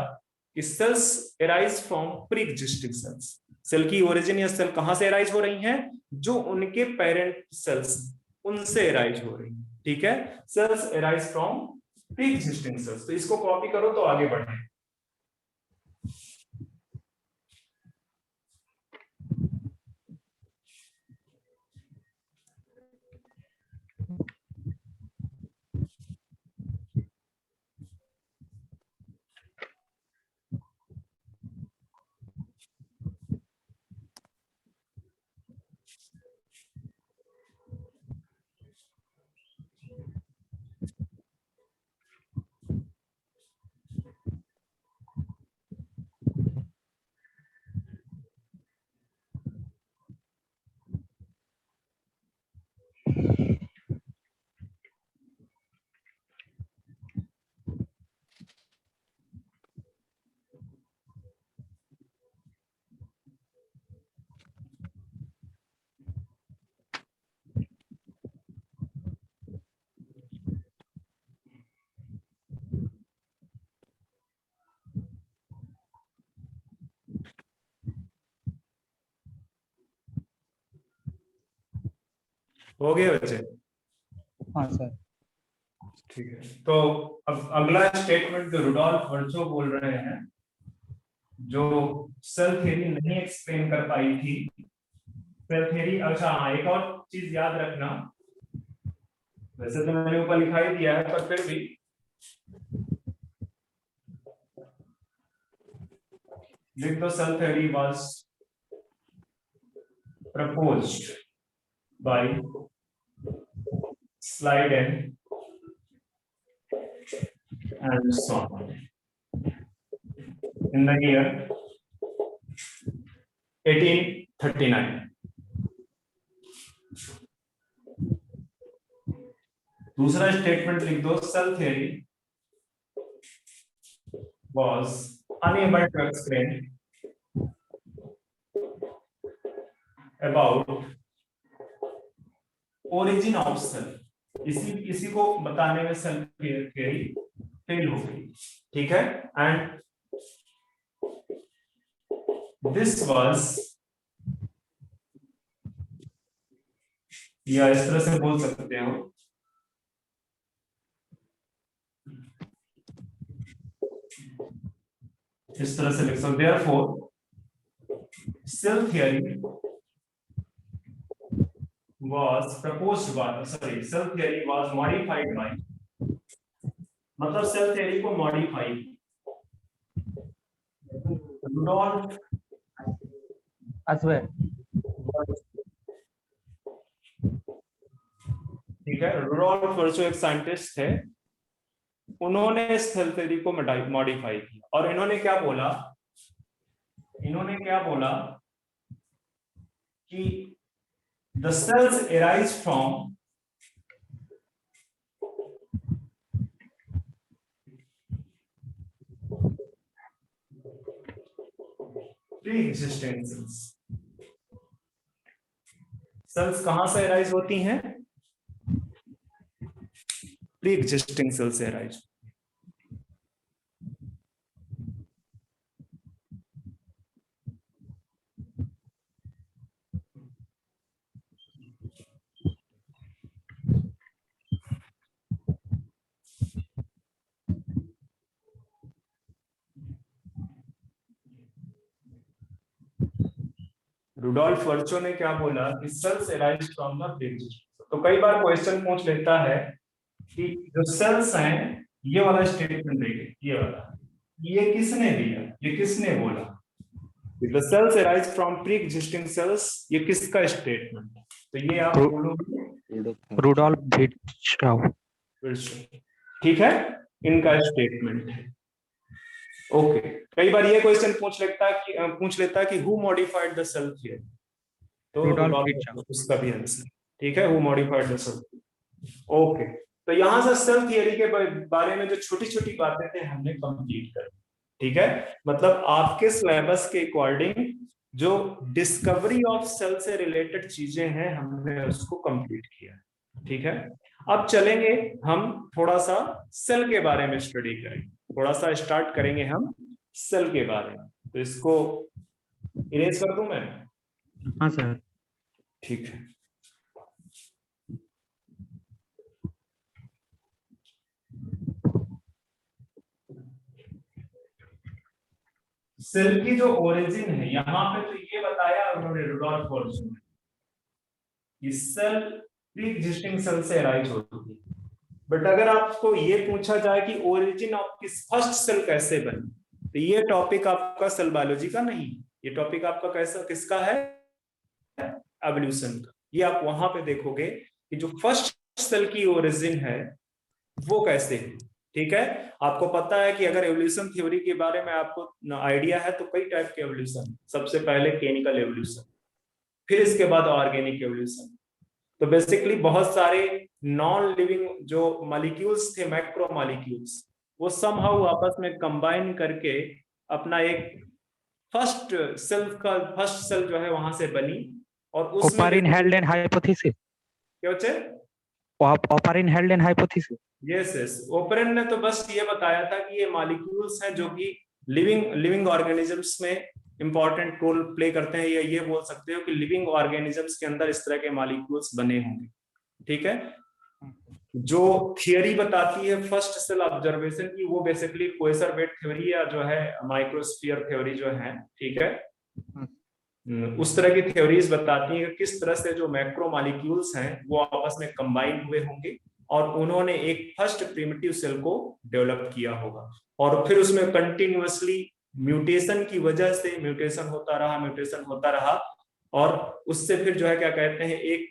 कि cells arise from pre existing cells. Cell की ओरिजिन या सेल कहां से एराइज हो रही हैं? जो उनके पेरेंट सेल्स, उनसे एराइज हो रही हैं। ठीक है, cells arise from pre existing cells. तो इसको कॉपी करो तो आगे बढ़े। हो गए बच्चे? हाँ सर। ठीक है, तो अब अगला स्टेटमेंट जो रुडोल्फ वर्चो बोल रहे हैं, जो सेल थ्योरी नहीं एक्सप्लेन कर पाई थी, सेल थ्योरी। अच्छा हाँ, एक और चीज याद रखना, वैसे तो मैंने ऊपर लिखा ही दिया है पर फिर भी लिख दो, cell theory was proposed by Schleiden and Son in the year 1839. दूसरा स्टेटमेंट लिख दो, cell theory was unable to explain about origin of cell. इसी को बताने में सेल थ्योरी फेल हो गई, ठीक है। एंड दिस वाज, या इस तरह से बोल सकते हो, इस तरह से लिख सकते, therefore cell theory was proposed by, sorry, cell theory was modified by, मतलब सेल थ्योरी को मॉडिफाई रुडोल्फ Aswell. ठीक है, रुडोल्फ वर्चो एक साइंटिस्ट थे, उन्होंने सेल थ्योरी को मॉडिफाई किया। और इन्होंने क्या बोला, कि the cells arise from pre-existing cells। Cells कहां से अराइज होती हैं? प्री एग्जिस्टिंग सेल से अराइज। रुडोल्फ वर्चो ने क्या बोला कि cells arise from the pre-existing. तो कई बार क्वेश्चन पूछ लेता है कि जो सेल्स हैं, ये वाला स्टेटमेंट देखिए, ये वाला, ये किसने दिया, ये किसने बोला, the cells arise from pre-existing cells, ये किसका स्टेटमेंट? तो ये आप बोलोगे रुडोल्फ विर्चोव, ठीक है, इनका स्टेटमेंट है। ओके, कई बार ये क्वेश्चन पूछ लेता है कि who modified the cell theory, तो उसका भी आंसर, ठीक है, who modified the cell. Okay, तो यहां से सेल थ्योरी के बारे में जो छोटी छोटी बातें थे हमने कंप्लीट कर, ठीक है। मतलब आपके सिलेबस के अकॉर्डिंग जो डिस्कवरी ऑफ सेल से रिलेटेड चीजें हैं हमने उसको कंप्लीट किया, ठीक है। अब चलेंगे हम थोड़ा सा सेल के बारे में स्टडी करेंगे, थोड़ा सा स्टार्ट करेंगे हम सेल के बारे में। तो इसको इरेज कर दूं मैं? हाँ सर। ठीक है, सेल की जो ओरिजिन है, यहां पे तो ये बताया उन्होंने रुडोल्फ वर्चो ने कि सेल प्री एग्जिस्टिंग सेल से अराइज होती है। बट अगर आपको ये पूछा जाए कि ओरिजिन ऑफ किस फर्स्ट सेल कैसे बनी, तो ये टॉपिक आपका सेल बायोलॉजी का नहीं, ये टॉपिक आपका किसका है? एवोल्यूशन का। ये आप वहां पे देखोगे कि जो फर्स्ट सेल की ओरिजिन है वो कैसे है, ठीक है। आपको पता है कि अगर एवोल्यूशन थ्योरी के बारे में आपको आइडिया है तो कई टाइप के एवोल्यूशन, सबसे पहले केमिकल एवोल्यूशन, फिर इसके बाद ऑर्गेनिक एवोल्यूशन। तो बेसिकली बहुत सारे नॉन लिविंग जो मॉलिक्यूल्स थे, मैक्रो मॉलिक्यूल्स, वो समहाउ आपस में कंबाइन करके अपना एक फर्स्ट सेल जो है वहां से बनी। और उसमें ओपरिन-हेल्डेन हाइपोथेसिस, क्या होते? ओपरिन-हेल्डेन हाइपोथेसिस। यस, ओपरेन ने तो बस ये बताया था कि ये मॉलिक्यूल्स हैं जो कि लिविंग ऑर्गेनिजम्स में इंपॉर्टेंट रोल प्ले करते हैं, या ये बोल सकते हो कि लिविंग ऑर्गेनिजम्स के अंदर इस तरह के मॉलिक्यूल्स बने होंगे, ठीक है। जो थियरी बताती है फर्स्ट सेल ऑब्जर्वेशन की, वो बेसिकली कोएसरवेट थ्योरी या जो है माइक्रोस्फीयर थ्योरी जो है, ठीक है, उस तरह की थ्योरीज बताती हैं कि किस तरह से जो मैक्रो मॉलिक्यूल्स हैं वो आपस में कंबाइन हुए होंगे और उन्होंने एक फर्स्ट प्रिमिटिव सेल को डेवलप किया होगा, और फिर उसमें कंटिन्यूअसली म्यूटेशन की वजह से म्यूटेशन होता रहा और उससे फिर जो है क्या कहते हैं, एक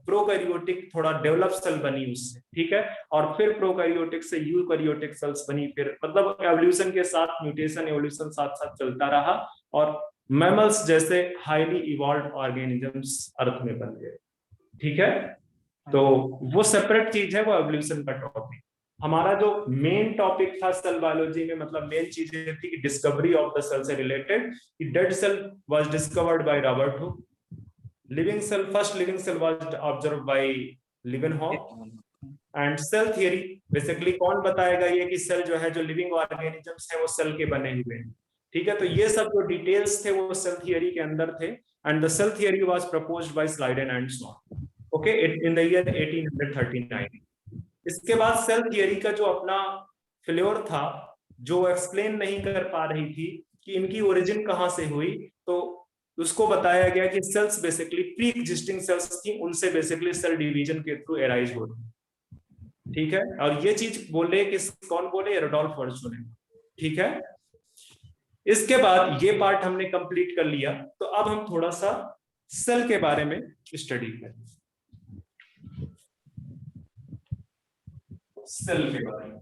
प्रोकैरियोटिक थोड़ा डेवलप सेल बनी उससे, ठीक है, और फिर प्रोकैरियोटिक से यूकैरियोटिक सेल्स बनी, फिर मतलब एवोल्यूशन के साथ म्यूटेशन एवोल्यूशन साथ साथ चलता रहा और मैमल्स जैसे हाईली इवॉल्व ऑर्गेनिजम्स अर्थ में बन गए, ठीक है। तो वो सेपरेट चीज है, वो एवोल्यूशन का टॉपिक। हमारा जो मेन टॉपिक था सेल बायोलॉजी में, मतलब मेन चीज ये थी कि डिस्कवरी ऑफ द सेल से रिलेटेड, कि dead cell was discovered by Robert Hooke, living cell, first living cell was observed by Leeuwenhoek, and cell theory basically कौन बताएगा ये कि सेल जो है, जो लिविंग ऑर्गेनिजम्स है वो सेल के बने हुए हैं, ठीक है। तो ये सब जो डिटेल्स थे वो सेल थियरी के अंदर थे, and the cell theory was proposed by Schleiden and Schwann, okay, in the year 1839। इसके बाद सेल थियरी का जो अपना फ्लेवर था, जो एक्सप्लेन नहीं कर पा रही थी कि इनकी ओरिजिन कहां से हुई, तो उसको बताया गया कि sales basically pre existing sales थी, उनसे बेसिकली सेल डिवीजन के थ्रू एराइज हो रही, ठीक है। और ये चीज बोले कि कौन बोले, रुडोल्फ वर्च्यू ने, ठीक है। इसके बाद ये पार्ट हमने कंप्लीट कर लिया, तो अब हम थोड़ा सा सेल के बारे में स्टडी करें, सेल के बारे में,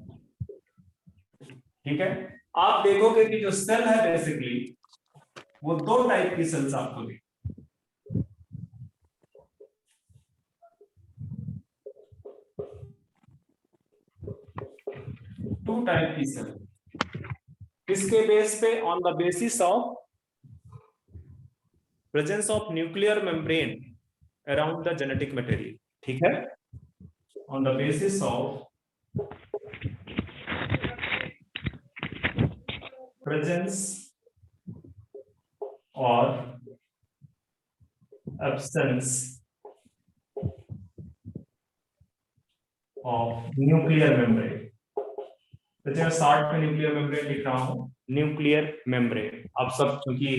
ठीक है। आप देखोगे कि जो सेल है बेसिकली वो दो टाइप की सेल्स आपको दिख, टू टाइप की सेल, किसके बेस पे, on the basis of presence of nuclear membrane around the genetic material, ठीक है, on the basis of presence or absence of nuclear membrane। तो मैं शॉर्ट में न्यूक्लियर मेम्ब्रेन लिख रहा हूं, न्यूक्लियर मेम्ब्रेन। आप सब क्योंकि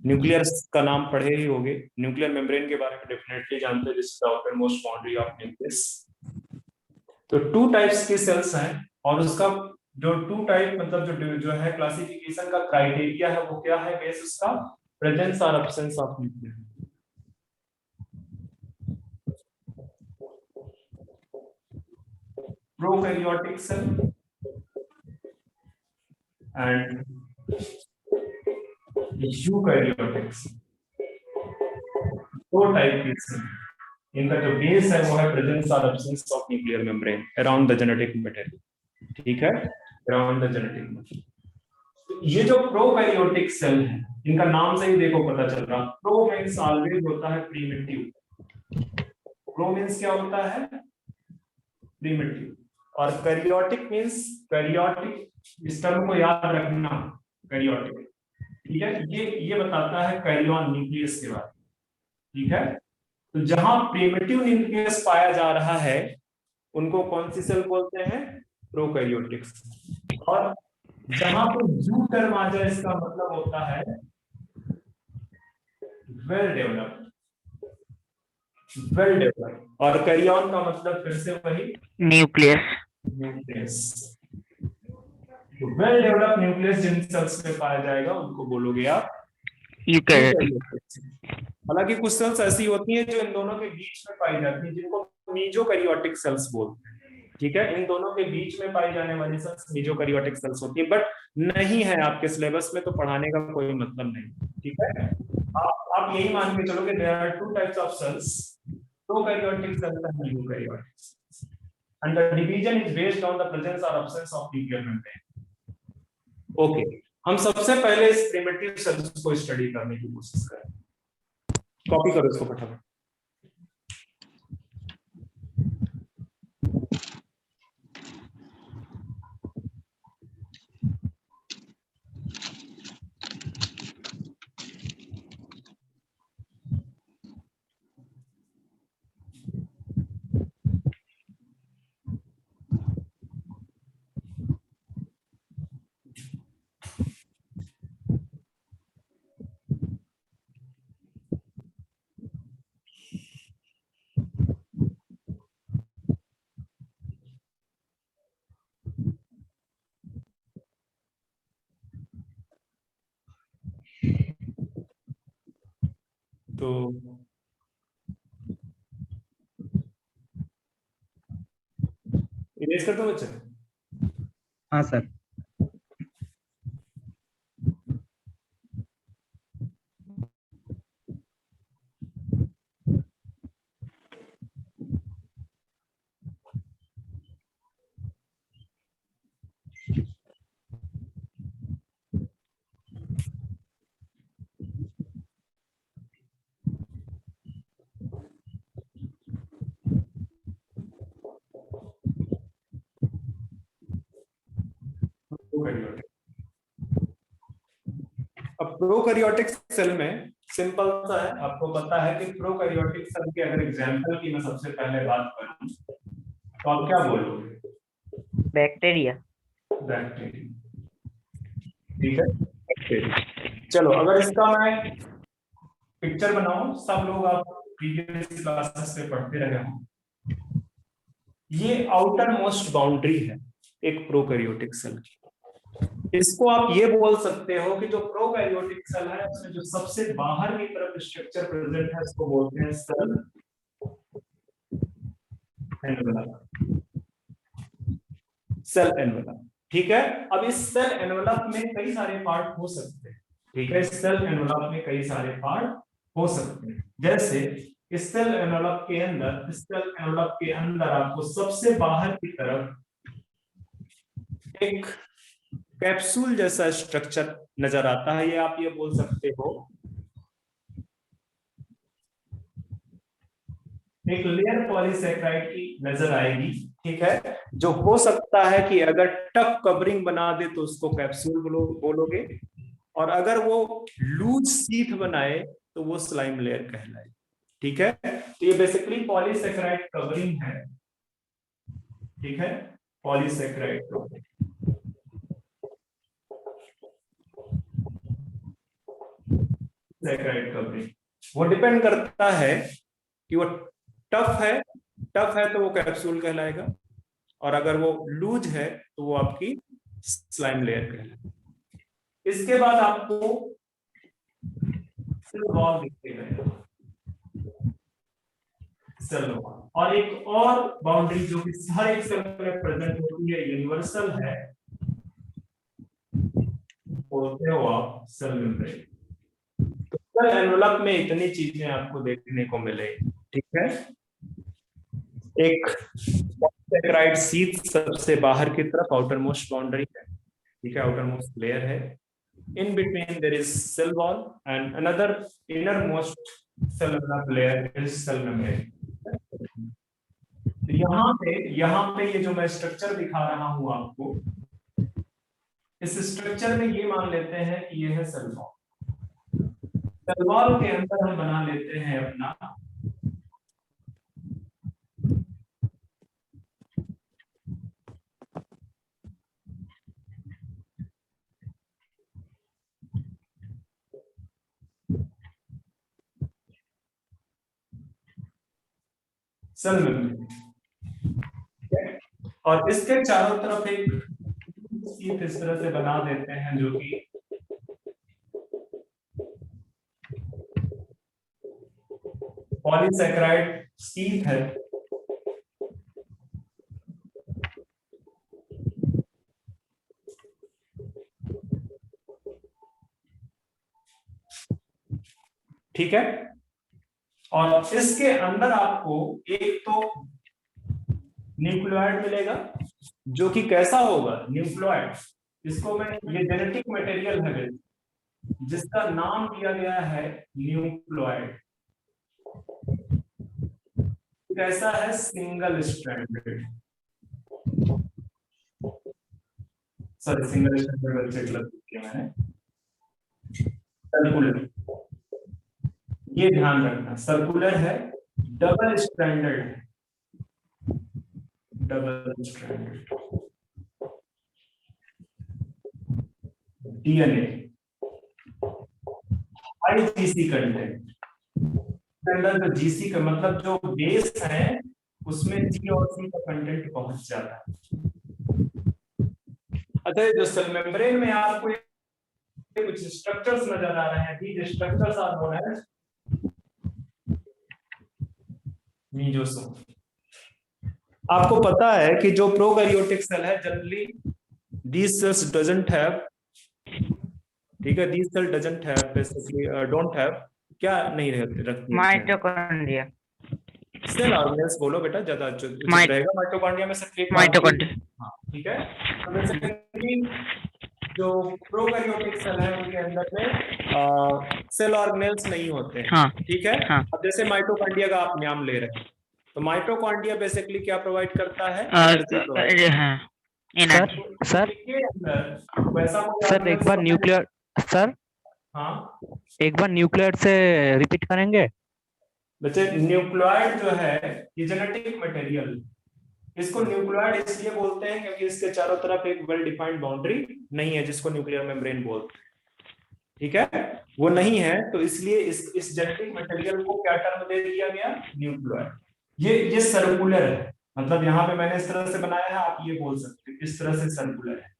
न्यूक्लियर का नाम पढ़े ही होंगे, न्यूक्लियर मेम्ब्रेन के बारे में डेफिनेटली जानते हैं, this is the outer most boundary of nucleus. तो टू टाइप्स की सेल्स हैं, और उसका जो टू टाइप मतलब जो है क्लासिफिकेशन का क्राइटेरिया है वो क्या है, बेस उसका प्रेजेंस और absence of nuclear. Prokaryotic cell and eukaryotic cell, दो टाइप की सेल, इनका जो बेस है वो है प्रेजेंस और absence of nuclear membrane around the genetic material, ठीक है, अराउंड द जेनेटिक मटेरियल। ये जो प्रोकैरियोटिक सेल है, इनका नाम से ही देखो पता चल रहा, प्रो मींस ऑलवेज होता है प्रीमिटिव, प्रो मींस क्या होता है, प्रीमिटिव, और कैरियोटिक मींस कैरियोटिक, इस टर्म को याद रखना, कैरियोटिक, ठीक है, ये बताता है कैरियन न्यूक्लियस के बारे में, ठीक है। तो जहां प्रीमिटिव न्यूक्लियस पाया जा रहा है उनको कौन सी सेल बोलते हैं, प्रोकैरियोटिक, और जहां पर यू टर्म आ जाए इसका मतलब होता है वेल डेवलप्ड, वेल डेवलप्ड, और कैरियन का मतलब फिर से वही न्यूक्लियस। वेल डेवलप्ड न्यूक्लियस जिन सेल्स में पाया जाएगा उनको बोलोगे आप यूकैरियोटिक। हालांकि कुछ सेल्स ऐसी होती हैं जो इन दोनों के बीच में पाई जाती हैं, जिनको मीजोकैरियोटिक सेल्स बोलते हैं, ठीक है। इन दोनों के बीच में पाई जाने वाली सेल्स मीजोकैरियोटिक सेल्स होती है, बट नहीं है आपके सिलेबस में, तो पढ़ाने का कोई मतलब नहीं, ठीक है। आप यही मान के चलोगे there are two types of cells, prokaryotic cells and eukaryotic cells, and the division is based on the presence और absence of nuclear membrane. Okay, हम सबसे पहले इस प्रिमिटिव सेल्स को स्टडी करने की कोशिश करें। कॉपी करो इसको फटाफट। तो इरेज कर दो बच्चे। हाँ सर। अब प्रोकैरियोटिक सेल में सिंपल सा है, आपको पता है कि प्रोकैरियोटिक सेल के अगर एग्जांपल की मैं सबसे पहले बात करूं तो आप क्या बोलोगे? बैक्टीरिया। बैक्टीरिया, ठीक है, बैक्टीरिया। चलो अगर इसका मैं पिक्चर बनाऊं, सब लोग आप प्रीवियस क्लासेस से पढ़ते रहे हो, ये आउटर मोस्ट बाउंड्री है एक प्रोकैरियोटिक सेल की। इसको आप ये बोल सकते हो कि जो प्रोकैरियोटिक सेल है उसमें जो सबसे बाहर की तरफ स्ट्रक्चर प्रेजेंट है उसको बोलते हैं सेल एनवेलप। सेल एनवेलप, ठीक है। अब इस सेल एनवेलप में कई सारे पार्ट हो सकते हैं, ठीक है। इस सेल एनवेलप में कई सारे पार्ट हो सकते हैं, जैसे इस सेल एनवेलप के अंदर, इस सेल एनवेलप के अंदर आपको सबसे बाहर की तरफ एक कैप्सूल जैसा स्ट्रक्चर नजर आता है। ये आप ये बोल सकते हो एक लेयर पॉलीसैकेराइड की नजर आएगी, ठीक है, जो हो सकता है कि अगर टफ कवरिंग बना दे तो उसको कैप्सूल बोलोगे, और अगर वो लूज शीथ बनाए तो वो स्लाइम लेयर कहलाए, ठीक है। तो ये बेसिकली पॉलीसैकेराइड कवरिंग है, ठीक है, पॉलीसैकेराइड कवरिंग। सैकेराइड कवरिंग वो डिपेंड करता है कि वो टफ है तो वो कैप्सूल कहलाएगा, और अगर वो लूज है तो वो आपकी स्लाइम लेयर कहलाएगी। इसके बाद आपको सेल वॉल दिखेगा, सेल वॉल, और एक और बाउंड्री जो कि हर एक सेल में प्रेजेंट होती है, यूनिवर्सल है, बोलते हो आप सेल मेम्ब्रेन। सेल एनवेलप में इतनी चीजें आपको देखने को मिलेगी, ठीक है। एक पॉलीसैकेराइड शीथ सबसे बाहर की तरफ आउटर मोस्ट बाउंड्री है, ठीक है, आउटर मोस्ट लेयर है। In between there is cell wall and another innermost cell layer is cell membrane. यहाँ पे ये जो मैं स्ट्रक्चर दिखा रहा हूं आपको, इस स्ट्रक्चर में ये मान लेते हैं कि ये है सेल वॉल। सेल वॉल के अंदर हम बना लेते हैं अपना सेल मेम्ब्रेन, और इसके चारों तरफ एक शीट इस तरह से बना देते हैं जो कि पॉलीसैकेराइड शीट है। ठीक है, और इसके अंदर आपको एक तो न्यूक्लियोइड मिलेगा जो कि कैसा होगा न्यूक्लियोइड, इसको मैं, ये जेनेटिक मटेरियल है जिसका नाम दिया गया है न्यूक्लियोइड। कैसा है, single stranded, sorry single stranded बच्चे गलत किया मैंने, सर्कुलर, ये ध्यान रखना, सर्कुलर है, डबल स्ट्रैंडेड है, double stranded DNA, high GC content, अंदर जो जीसी का मतलब जो बेस है उसमें जी और सी का कंटेंट पहुंच जाता है। अच्छा, जो सेल मेम्ब्रेन में आपको कुछ स्ट्रक्चर्स नजर आ रहे हैं, these structures are known as mesosome. आपको पता है कि जो प्रोकैरियोटिक सेल है generally these cells doesn't have, ठीक है, these cell doesn't have basically don't have, क्या नहीं रखती है माइटोकॉन्ड्रिया। सेल ऑर्गेनेल्स बोलो बेटा, ज्यादा उचित माइट- रहेगा। माइटोकॉन्ड्रिया में सिर्फ एक माइटोकॉन्ड्रिया। हाँ ठीक है। तो बेसिकली जो प्रोकैरियोटिक सेल है उनके अंदर में सेल ऑर्गेनेल्स नहीं होते हैं। हाँ ठीक है। हाँ। अब जैसे माइटोकॉन्ड्रिया का आप नाम ले रहे हैं, तो माइटोकॉन्ड्रिया बेसिकली क्या प्रोवाइड करता है? Energy provide. हाँ सर सर के अंदर वैसा कोई सर एक बार organelles न्यूक्लियर सर हाँ एक बार न्यूक्लियर से रिपीट करेंगे? बच्चे न्यूक्लियोइड जो है ये जेनेटिक मटेरियल, इसको न्यूक्लियोइड इसलिए बोलते हैं क्योंकि इसके चारों तरफ एक वेल डिफाइंड बाउंड्री नहीं है जिसको न्यूक्लियर मेम्ब्रेन बोलते हैं। ठीक है, वो नहीं है, तो इसलिए इस जेनेटिक मटेरियल को क्या टर्म दे दिया गया? न्यूक्लियोइड। ये सर्कुलर है, मतलब यहाँ पे मैंने इस तरह से बनाया है, आप ये बोल सकते हैं इस तरह से सर्कुलर है।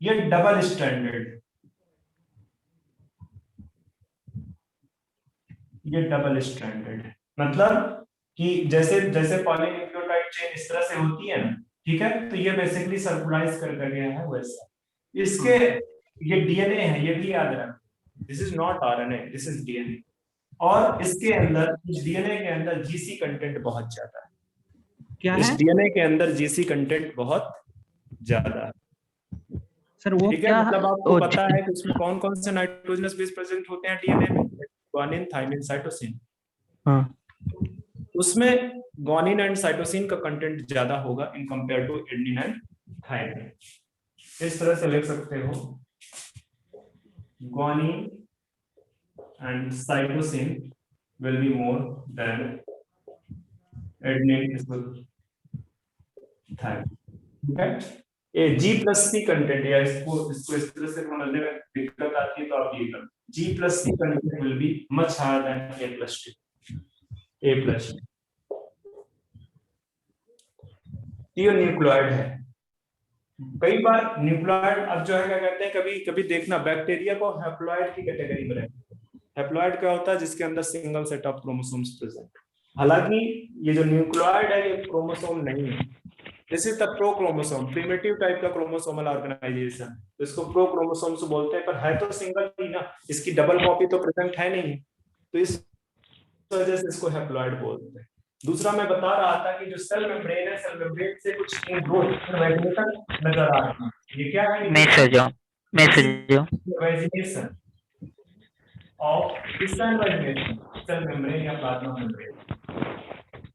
ये डबल स्टैंडर्ड, ये डबल स्टैंडर्ड है, मतलब कि जैसे जैसे पॉलीन्यूक्लियोटाइड चेन इस तरह से होती है ना, ठीक है, तो ये बेसिकली सर्कुलाइज कर गया है वैसा। इसके ये डीएनए है, ये भी याद रखना, this is not RNA, this is DNA. और इसके अंदर, इस डीएनए के अंदर जीसी कंटेंट बहुत ज्यादा है। क्या इस है डीएनए के अंदर जीसी कंटेंट बहुत ज्यादा है। सर? वो ठीक है, क्या मतलब आपको ओ, पता है कि उसमें कौन कौन से नाइट्रोजनस बेस प्रेजेंट होते हैं डीएनए में? Guanine, thymine, cytosine. हाँ उसमें ग्वानिन एंड साइटोसिन का कंटेंट ज्यादा होगा in compare to adenine and thymine. इस तरह से लिख सकते हो, guanine and cytosine will be more than adenine thymine. ठीक है, ये G+C कंटेंट, या इसको इस तरह से समझने में दिक्कत आती है तो आप ये कर, G+C content will be much higher than A+T। ये न्यूक्लियोइड है। कई बार न्यूक्लियोइड, अब जो है क्या कहते हैं, कभी कभी देखना बैक्टीरिया को हैप्लॉइड की कैटेगरी में रखते हैं। हैप्लॉइड क्या होता है? जिसके अंदर single set of chromosomes present. हालांकि ये जो न्यूक्लियोइड है ये क्रोमोसोम नहीं है, this is the prochromosome, primitive type का क्रोमोसोमल ऑर्गेनाइजेशन, तो इसको प्रोक्रोमोसोम्स बोलते हैं, पर है तो सिंगल ही ना, इसकी डबल कॉपी तो प्रेजेंट है नहीं, तो इस वजह से इसको हैप्लॉइड बोलते हैं। दूसरा मैं बता रहा था कि जो सेल मेम्ब्रेन है, सेल मेम्ब्रेन से कुछ इन्वेजिनेशन नजर आ रहा है। ये क्या है? मैसेजो इन्वेजिनेशन ऑफ सेल मेम्ब्रेन या प्लाज्मा मेम्ब्रेन।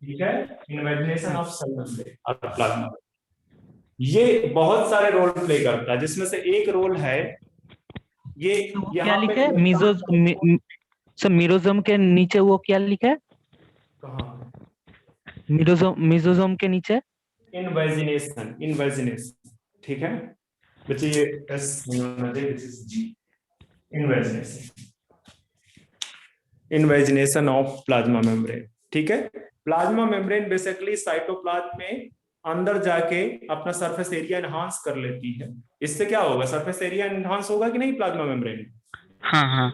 ठीक है, इन्वेजिनेशन ऑफ सेल मेम्ब्रेन और प्लाज्मा। ये बहुत सारे रोल प्ले करता है, जिसमें से एक रोल है ये क्या यहाँ लिखा है? सर मीरोजोम के नीचे वो क्या लिखा है? कहाँ? मीजोजोम के नीचे इन्वेजिनेशन। ठीक है बच्चे, ये एस नहीं होना चाहिए, this is G. Invagination of plasma membrane. ठीक है, प्लाज्मा मेम्ब्रेन बेसिकली साइटोप्लाज्म में अंदर जाके अपना सरफेस एरिया एनहांस कर लेती है। इससे क्या होगा? सरफेस एरिया एनहांस होगा कि नहीं प्लाज्मा मेम्ब्रेन? हाँ।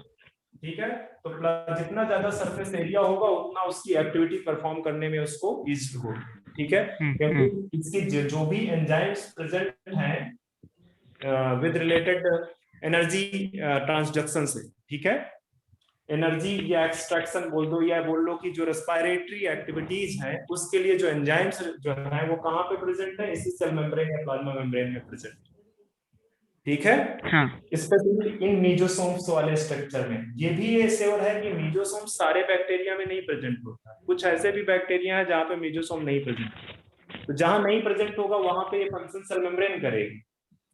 ठीक है, तो जितना ज्यादा सरफेस एरिया होगा उतना उसकी एक्टिविटी परफॉर्म करने में उसको इजी होगा। ठीक है, क्योंकि इसकी जो भी एंजाइम्स प्रेजेंट हैं विद रिलेटेड एनर्जी ट्रांसडक्शन से, ठीक है, एनर्जी या एक्सट्रैक्शन बोल दो, या बोल लो कि जो रेस्पिरेटरी एक्टिविटीज हैं उसके लिए जो एंजाइम्स जो है वो कहाँ पे प्रेजेंट है? इसी सेल मेम्ब्रेन या प्लाज्मा मेम्ब्रेन में प्रेजेंट। ठीक है, हाँ। स्पेशली इन मीजोसोम्स वाले स्ट्रक्चर में। ये भी ये श्योर है कि मीजोसोम सारे बैक्टीरिया में नहीं प्रेजेंट होता, कुछ ऐसे भी बैक्टीरिया हैं जहाँ पे मीजोसोम नहीं प्रेजेंट, तो जहां नहीं प्रेजेंट होगा वहां पे ये फंक्शन सेल मेम्ब्रेन करेगी।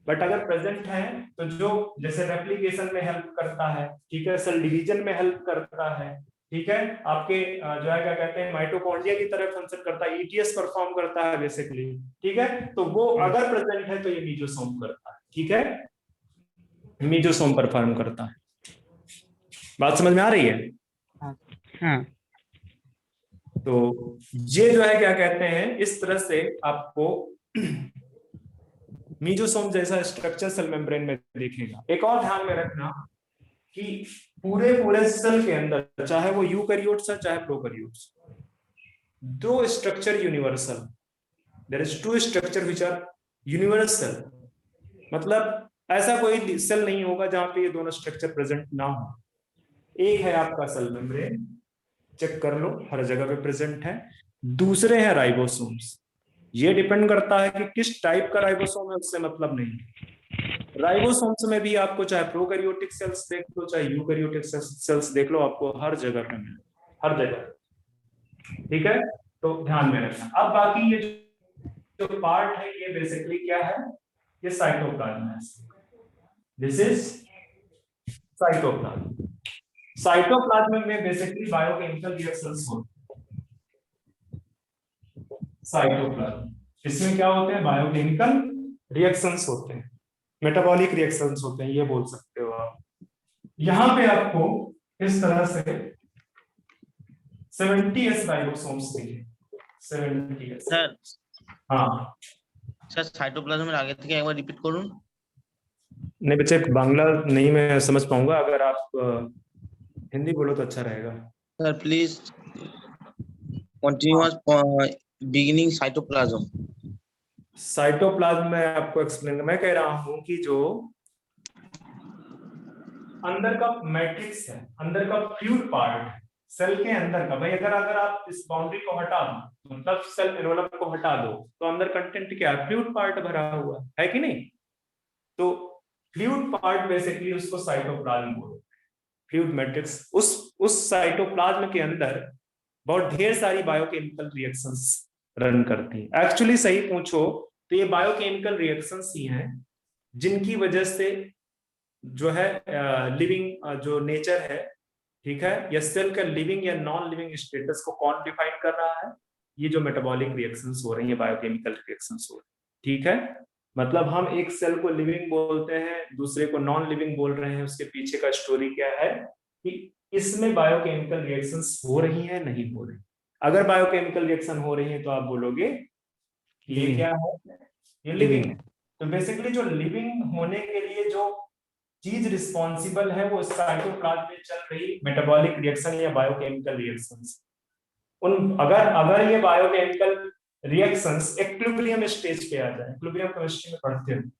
बट अगर प्रेजेंट है तो जो जैसे रेप्लिकेशन में हेल्प करता है, ठीक है, सेल डिवीजन में हेल्प करता है, ठीक है, आपके जो है क्या कहते हैं माइटोकॉन्ड्रिया की तरह फंक्शन करता है, ईटीएस परफॉर्म करता है बेसिकली। ठीक है, तो वो अगर प्रेजेंट है तो ये मीजोसोम करता है। ठीक है, मीजोसोम परफॉर्म करता है। बात समझ में आ रही है? हाँ। तो ये जो है क्या कहते हैं, इस तरह से आपको मीजोसोम जैसा स्ट्रक्चर सेल मेम्ब्रेन में दिखेगा। एक और ध्यान में रखना कि पूरे सेल के अंदर, चाहे वो यूकैरियोट्स है चाहे प्रोकैरियोट्स, दो structure universal, there is two structure which are universal, मतलब ऐसा कोई सेल नहीं होगा जहां पे ये दोनों स्ट्रक्चर प्रेजेंट ना हो। एक है आपका सेल मेम्ब्रेन, चेक कर लो हर जगह पे प्रेजेंट है। दूसरे हैं राइबोसोम्स, ये डिपेंड करता है कि किस टाइप का राइबोसोम है, उससे मतलब नहीं। राइबोसोम्स में भी आपको चाहे प्रोकैरियोटिक सेल्स देख लो चाहे यूकैरियोटिक सेल्स देख लो, आपको हर जगह पे मिले, हर जगह। ठीक है, तो ध्यान में रखना। अब बाकी ये जो पार्ट है ये बेसिकली क्या है, ये साइटोप्लाज्म है। This is cytoplasm. साइटोप्लाज्म में बेसिकली बायोकेमिकल रिएक्शंस होते हैं। साइटोप्लाज्म, इसमें क्या होते हैं, बायोकेमिकल रिएक्शंस होते हैं, मेटाबॉलिक रिएक्शंस होते हैं, ये बोल सकते हो आप। यहां पे आपको इस तरह से 70s राइबोसोम्स दिखे, 70s। सर हाँ सर साइटोप्लाज्म आगे থেকে একবার রিপিট করুন। नहीं बच्चे, बांग्ला नहीं मैं समझ पाऊंगा, अगर आप हिंदी बोलो तो अच्छा रहेगा। Sir please continuous beginning cytoplasm. Cytoplasm में आपको एक्सप्लेन, मैं कह रहा हूं कि जो अंदर का मैट्रिक्स है, अंदर का फ्लूइड पार्ट है सेल के अंदर का, भाई अगर आप इस बाउंड्री को हटा दो, मतलब सेल एनवेलप को हटा दो, तो अंदर कंटेंट क्या है, फ्लूइड पार्ट भरा हुआ है कि नहीं। तो फ्लूइड पार्ट बेसिकली उसको साइटोप्लाज्म बोलते हैं, फ्लूइड मैट्रिक्स। उस साइटोप्लाज्म के अंदर बहुत ढेर सारी बायोकेमिकल रिएक्शंस रन करती हैं। एक्चुअली सही पूछो तो ये बायोकेमिकल रिएक्शंस ही हैं जिनकी वजह से जो है लिविंग जो नेचर है, ठीक है, या सेल का लिविंग या नॉन लिविंग स्टेटस को कौन डिफाइन कर रहा है, ये जो मेटाबॉलिक रिएक्शंस हो रही है, बायोकेमिकल रिएक्शंस हो रही है। ठीक है, मतलब हम एक सेल को लिविंग बोलते हैं, दूसरे को नॉन लिविंग बोल रहे हैं, उसके पीछे का स्टोरी क्या है कि इसमें बायोकेमिकल रिएक्शंस हो रही है नहीं हो रही। अगर बायोकेमिकल रिएक्शन हो रही है तो आप बोलोगे ये क्या है, ये लिविंग है। तो बेसिकली जो लिविंग होने के लिए जो चीज रिस्पॉन्सिबल है वो साइटोप्लाज्म में चल रही मेटाबॉलिक रिएक्शन या बायोकेमिकल रिएक्शंस। अगर ये बायोकेमिकल रिएक्शंस इक्विलिब्रियम स्टेज पे आ जाए, इक्विलिब्रियम केमिस्ट्री में पढ़ते हैं,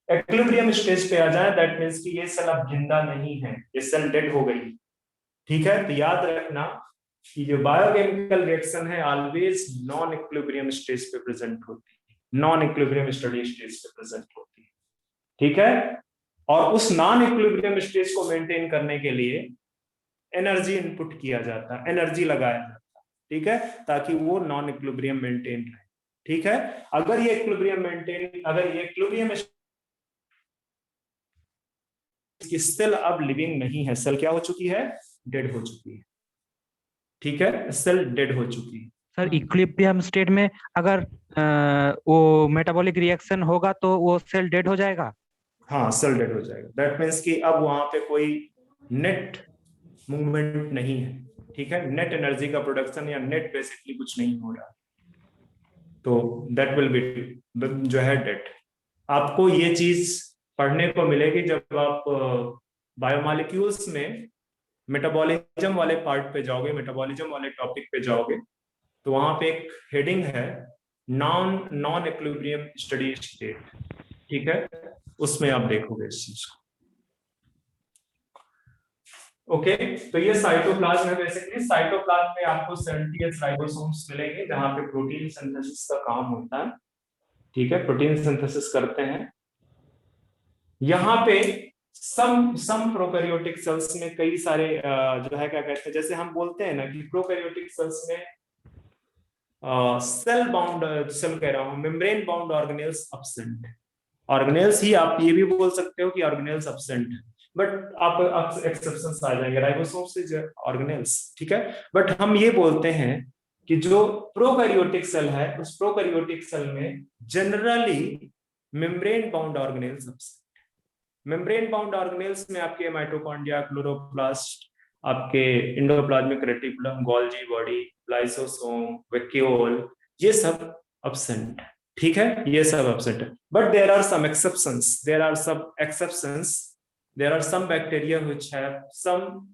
इक्विलिब्रियम स्टेज पे आ जाए, दैट मींस कि ये सेल अब जिंदा नहीं है, ये सेल डेड हो गई। ठीक है, तो याद रखना कि जो बायोकेमिकल रिएक्शन है ऑलवेज नॉन इक्विलिब्रियम स्टेज पे प्रेजेंट होती है, नॉन इक्विलिब्रियम स्टडी स्टेज पे प्रेजेंट होती है। ठीक है, और उस नॉन इक्विलिब्रियम स्टेज को मेंटेन करने के लिए एनर्जी इनपुट किया जाता है, एनर्जी लगाया जाता है। ठीक है, ताकि वो नॉन इक्विलिब्रियम मेंटेन रहे। ठीक है, अगर ये इक्विलिब्रियम सेल अब लिविंग नहीं है, सेल क्या हो चुकी है, डेड हो चुकी है। ठीक है, सेल डेड हो चुकी है। सर इक्विलिब्रियम स्टेट में अगर वो मेटाबॉलिक रिएक्शन होगा तो वो सेल डेड हो जाएगा। हाँ, सेल डेड हो जाएगा। दैट मीन्स कि अब वहां पे कोई नेट मूवमेंट नहीं है। ठीक है, नेट एनर्जी का प्रोडक्शन या नेट बेसिकली कुछ नहीं हो रहा, तो दैट विल बी जो है डेड। आपको ये चीज पढ़ने को मिलेगी जब आप बायोमॉलिक्यूल्स में मेटाबॉलिज्म वाले पार्ट पे जाओगे, मेटाबॉलिज्म वाले टॉपिक पे जाओगे, तो वहां पे एक हेडिंग है नॉन इक्विलिब्रियम स्टडी स्टेट। ठीक है, उसमें आप देखोगे इस चीज को। ओके, तो ये साइटोप्लाज्म है। बेसिकली साइटोप्लाज्म में आपको 70s राइबोसोम्स मिलेंगे जहां पे प्रोटीन सिंथेसिस का काम होता है। ठीक है, प्रोटीन सिंथेसिस करते हैं। यहाँ पे सम प्रोकैरियोटिक सेल्स में कई सारे जो है क्या कहते हैं, जैसे हम बोलते हैं ना कि प्रोकैरियोटिक सेल्स में सेल बाउंड सेल कह रहा हूं, membrane bound organelles absent. Organelles ही आप ये भी बोल सकते हो कि ऑर्गेनेल्स एब्सेंट, बट आप एक्सेप्शंस आ जाएंगे, राइबोसोम्स इज ऑर्गेनेल्स। ठीक है, बट हम ये बोलते हैं कि जो प्रोकैरियोटिक सेल है उस प्रोकैरियोटिक सेल में generally membrane bound organelles absent. Membrane bound organelles में आपके माइटोकॉन्ड्रिया, क्लोरोप्लास्ट, आपके endoplasmic reticulum, Golgi body, lysosome, vacuole, ये सब एब्सेंट। ठीक है, ये सब एब्सेंट है, but there are some exceptions, there are some bacteria which have some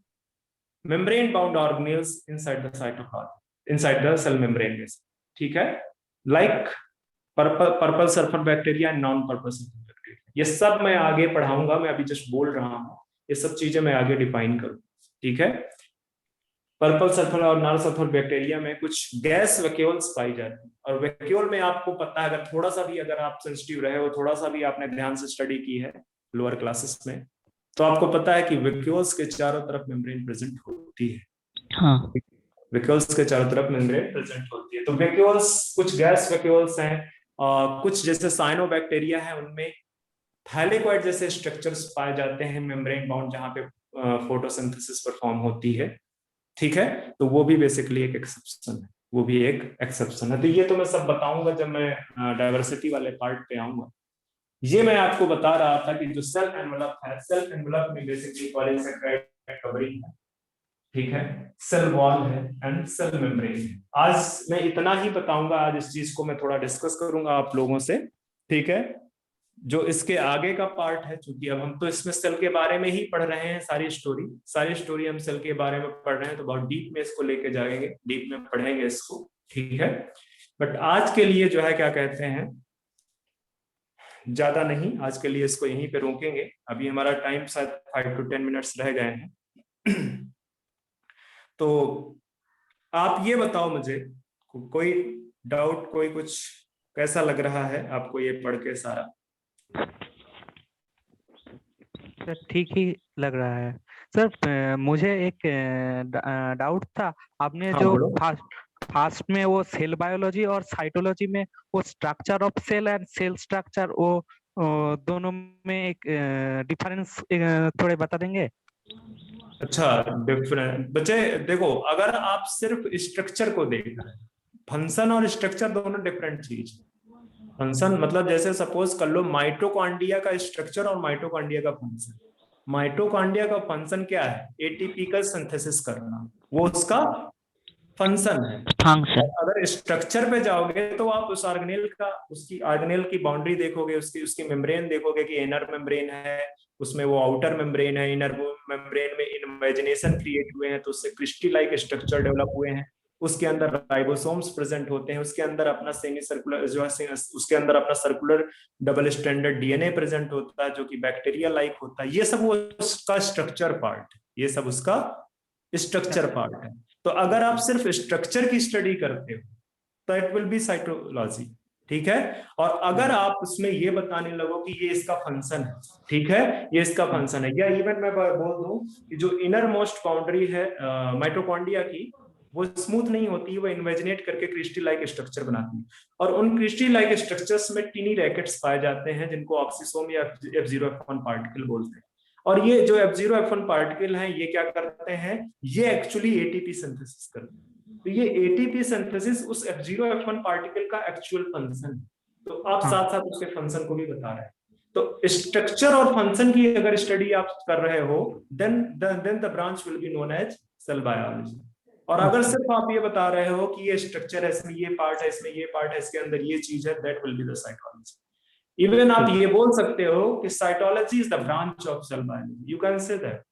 membrane bound organelles inside the cytoplasm. Inside the cell membrane में से, ठीक है, like purple sulphur bacteria, non purple sulphur bacteria, ये सब मैं आगे पढ़ाऊंगा, मैं अभी जस्ट बोल रहा हूँ, ये सब चीजें मैं आगे डिफाइन करूँ, ठीक है। पर्पल सल्फर और नॉन सल्फर बैक्टीरिया में कुछ गैस वैक्यूल्स पाई जाती है, और वैक्यूल में आपको पता है, अगर थोड़ा सा भी अगर आप सेंसिटिव रहे हो, थोड़ा सा भी आपने ध्यान से स्टडी की है लोअर क्लासेस में, तो आपको पता है कि वैक्यूल्स के चारों तरफ मेम्ब्रेन प्रेजेंट होती है। हाँ वैक्यूल्स के चारों तरफ मेम्ब्रेन प्रेजेंट होती है। तो वैक्यूल्स कुछ गैस वैक्यूल्स हैं, कुछ जैसे साइनोबैक्टीरिया है, उनमें थैलेकोइड जैसे स्ट्रक्चर्स पाए जाते हैं मेम्ब्रेन बाउंड, जहां पे फोटोसिंथेसिस परफॉर्म होती है, ठीक है। तो वो भी बेसिकली एक एक्सेप्शन है, वो भी एक एक्सेप्शन है। तो ये तो मैं सब बताऊंगा जब मैं डाइवर्सिटी वाले पार्ट पे आऊंगा। ये मैं आपको बता रहा था कि जो सेल एनवेलप है, सेल एनवेलप में बेसिकली पॉलीसेकेराइड कवरिंग है, ठीक है, सेल वॉल है एंड सेल मेम्ब्रेन है। आज मैं इतना ही बताऊंगा, आज इस चीज को मैं थोड़ा डिस्कस करूंगा आप लोगों से, ठीक है। जो इसके आगे का पार्ट है, क्योंकि अब हम तो इसमें सेल के बारे में ही पढ़ रहे हैं, सारी स्टोरी हम सेल के बारे में पढ़ रहे हैं, तो बहुत डीप में इसको लेके जाएंगे, डीप में पढ़ेंगे इसको, ठीक है। बट आज के लिए जो है क्या कहते हैं, ज्यादा नहीं, आज के लिए इसको यहीं पे रोकेंगे। अभी हमारा टाइम शायद 5 to 10 मिनट्स रह गए हैं। तो आप ये बताओ मुझे, कोई डाउट, कोई कुछ, कैसा लग रहा है आपको ये पढ़ के सारा? सर ठीक ही लग रहा है। सर मुझे एक डाउट था, आपने हाँ जो बोलो। फास्ट में वो सेल बायोलॉजी और साइटोलॉजी में वो structure of cell and cell structure, वो दोनों में एक डिफरेंस थोड़े बता देंगे? अच्छा, डिफरेंट बच्चे देखो, अगर आप सिर्फ स्ट्रक्चर को देख रहे हैं, फंक्शन और स्ट्रक्चर दोनों डिफरेंट चीज। फंक्शन मतलब जैसे सपोज कर लो माइटोकॉन्ड्रिया का स्ट्रक्चर और माइटोकॉन्ड्रिया का फंक्शन। माइटोकॉन्ड्रिया का फंक्शन क्या है? एटीपी का सिंथेसिस करना, वो उसका फंक्शन है। फंक्शन। अगर स्ट्रक्चर पे जाओगे तो आप उस ऑर्गेनेल का, उसकी ऑर्गेनेल की बाउंड्री देखोगे, उसकी मेम्ब्रेन देखोगे कि इनर मेम्ब्रेन है, उसमें वो आउटर मेम्ब्रेन है, इनर मेम्ब्रेन में इन्वेजिनेशन क्रिएट हुए हैं, तो उससे क्रिस्टी लाइक स्ट्रक्चर डेवलप हुए हैं। उसके अंदर राइबोसोम्स प्रेजेंट होते हैं, उसके अंदर अपना सेमी सर्कुलर जो है, उसके अंदर अपना circular double stranded DNA present होता है, जो कि बैक्टीरिया लाइक होता है। ये सब वो उसका स्ट्रक्चर पार्ट, ये सब उसका स्ट्रक्चर पार्ट है। तो अगर आप सिर्फ स्ट्रक्चर की स्टडी करते हो तो इट विल बी साइटोलॉजी, ठीक है। और अगर आप उसमें ये बताने लगो कि ये इसका फंक्शन है, ठीक है, ये इसका फंक्शन है, या इवन मैं बोल दूं कि जो इनर मोस्ट बाउंड्री है माइटोकॉन्ड्रिया की, वो स्मूथ नहीं होती, वो इन्वेजिनेट करके क्रिस्टी लाइक स्ट्रक्चर बनाती है, और उन क्रिस्टी लाइक स्ट्रक्चर्स में टीनी रैकेट्स पाए जाते हैं, जिनको ऑक्सीसोम या F0F1 पार्टिकल बोलते हैं। और ये जो F0F1 पार्टिकल हैं, ये क्या करते हैं, ये एक्चुअली एटीपी सिंथेसिस करते हैं। तो ये एटीपी सिंथेसिस उस F0F1 पार्टिकल का एक्चुअल फंक्शन है। तो आप साथ साथ उसके फंक्शन को भी बता रहे हैं। तो स्ट्रक्चर और फंक्शन की अगर स्टडी आप कर रहे हो, then the branch will be known as cell biology. और अगर सिर्फ आप ये बता रहे हो कि ये स्ट्रक्चर है, इसमें ये पार्ट है, इसमें ये पार्ट है, इसके अंदर ये चीज है, that will be the cytology. Even आप ये बोल सकते हो कि cytology is the branch of cell biology, you can say that,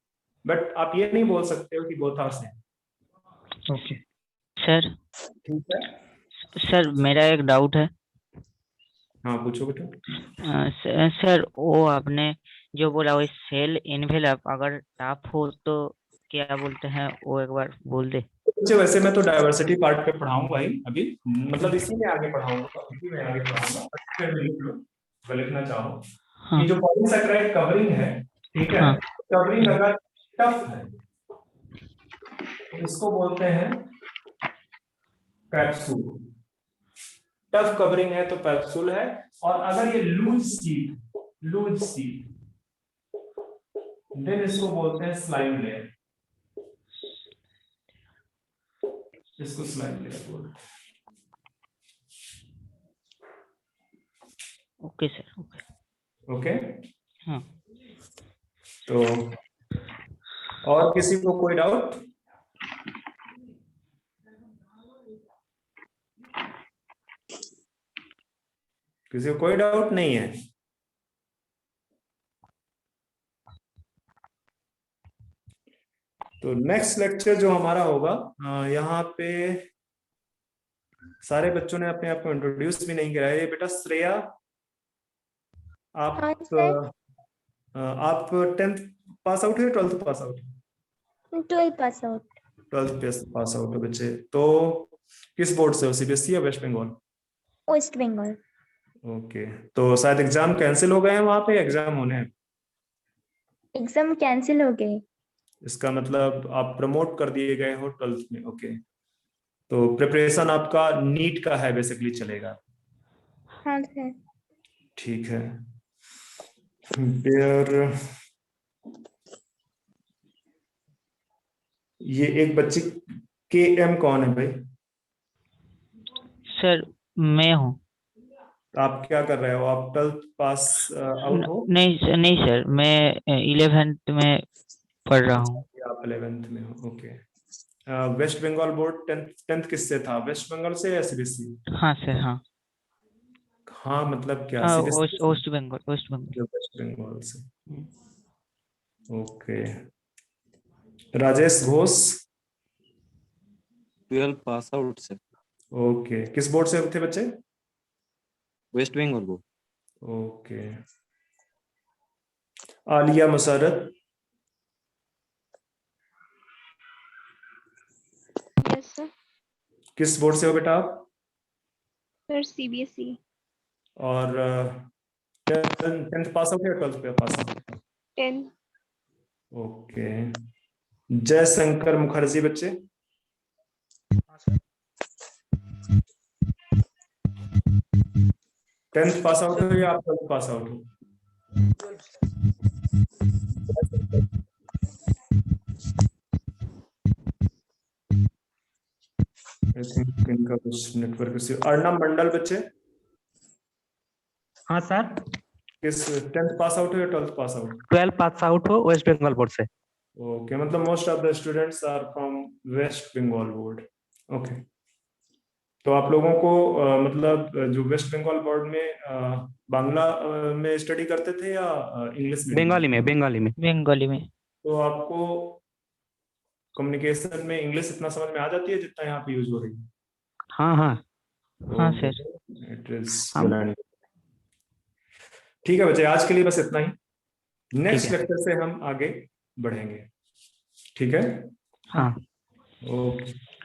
but आप ये नहीं बोल सकते हो कि both are same. Okay sir ठीक है, सर मेरा एक डाउट है। हाँ पूछो बेटा। सर वो आपने जो बोला वो सेल एनवेलप अगर टफ हो तो क्या बोलते हैं, वो एक बार बोल दे। वैसे मैं तो डाइवर्सिटी पार्ट पे पढ़ाऊंगा ही अभी, मतलब इसी में आगे पढ़ाऊंगा, इसी में आगे पढ़ाऊंगा। फिर लिख लो, अगर लिखना चाहो। हाँ ये जो पॉलीसैकेराइड कवरिंग है, ठीक है, हाँ कवरिंग अगर टफ है तो इसको बोलते हैं कैप्सूल। टफ कवरिंग है तो कैप्सूल है, और अगर ये लूज सीट देन इसको बोलते हैं स्लाइम लेयर, इसको स्लाइम लेयर बोलते हैं। Okay sir okay. ओके, हाँ तो और किसी को कोई डाउट? किसी को कोई डाउट नहीं है? तो नेक्स्ट लेक्चर जो हमारा होगा यहाँ पे सारे बच्चों ने अपने आप को इंट्रोड्यूस भी नहीं किया है। ये बेटा श्रेया, आप हाँ सर। आप 10th पास आउट है, 12th pass out? 12 pass out. 12th pass out हो बच्चे। तो किस बोर्ड से हो, सीबीएसई या वेस्ट बंगाल? वेस्ट बंगाल। ओके, तो शायद एग्जाम कैंसिल हो गए हैं वहां पे, एग्जाम होने हैं। एग्जाम कैंसिल हो गए। इसका मतलब आप प्रमोट कर दिए गए हो 12th में। ओके, तो प्रिपरेशन आपका नीट का है बेसिकली, चलेगा? हाँ सर। ठीक है। फिर ये एक बच्ची के एम कौन है भाई? सर मैं हूँ। आप क्या कर रहे हो, आप 12th पास आउट हो? नहीं सर, मैं 11th में पढ़ रहा हूँ। आप 11th में हो, okay. Waste Bengal board 10th किससे था, वेस्ट बंगाल से या सीबीएसई? हाँ सर, हाँ। हाँ मतलब क्या, वेस्ट सीबीएसई? बंगाल, वेस्ट बंगाल। वेस्ट बंगाल से, okay. Rajesh Ghosh? 12 pass out sir, okay, किस बोर्ड से थे बच्चे? West Bengal board. Okay. Aaliya Musarrat? Yes sir. किस बोर्ड से हो बेटा आप? Sir CBSE. और 10th पास आउट या 12th pass out? 10। Okay. Jayshankar Mukherjee बच्चे? 10th पास आउट हो या आप 12th पास आउट हो? आई थिंक इनका कुछ नेटवर्क इश्यू। अर्णव मंडल बच्चे? हाँ सर। किस 10th पास आउट हो या 12th pass out? 12 pass out हो वेस्ट बंगाल बोर्ड से। ओके, मतलब most of the students are from West Bengal board. Okay, तो आप लोगों को मतलब जो वेस्ट बंगाल बोर्ड में बांग्ला में स्टडी करते थे या इंग्लिश मीडियम? बंगाली में, बंगाली में। बंगाली में। तो आपको कम्युनिकेशन में इंग्लिश इतना समझ में आ जाती है जितना यहाँ पे यूज हो रही है? हाँ हाँ। हाँ सर। इट इज हम- ठीक है बच्चे, आज के लिए बस इतना ही। नेक्स्ट है। लेक्चर से हम आगे बढ़ेंगे, ठीक है? हाँ। ओके।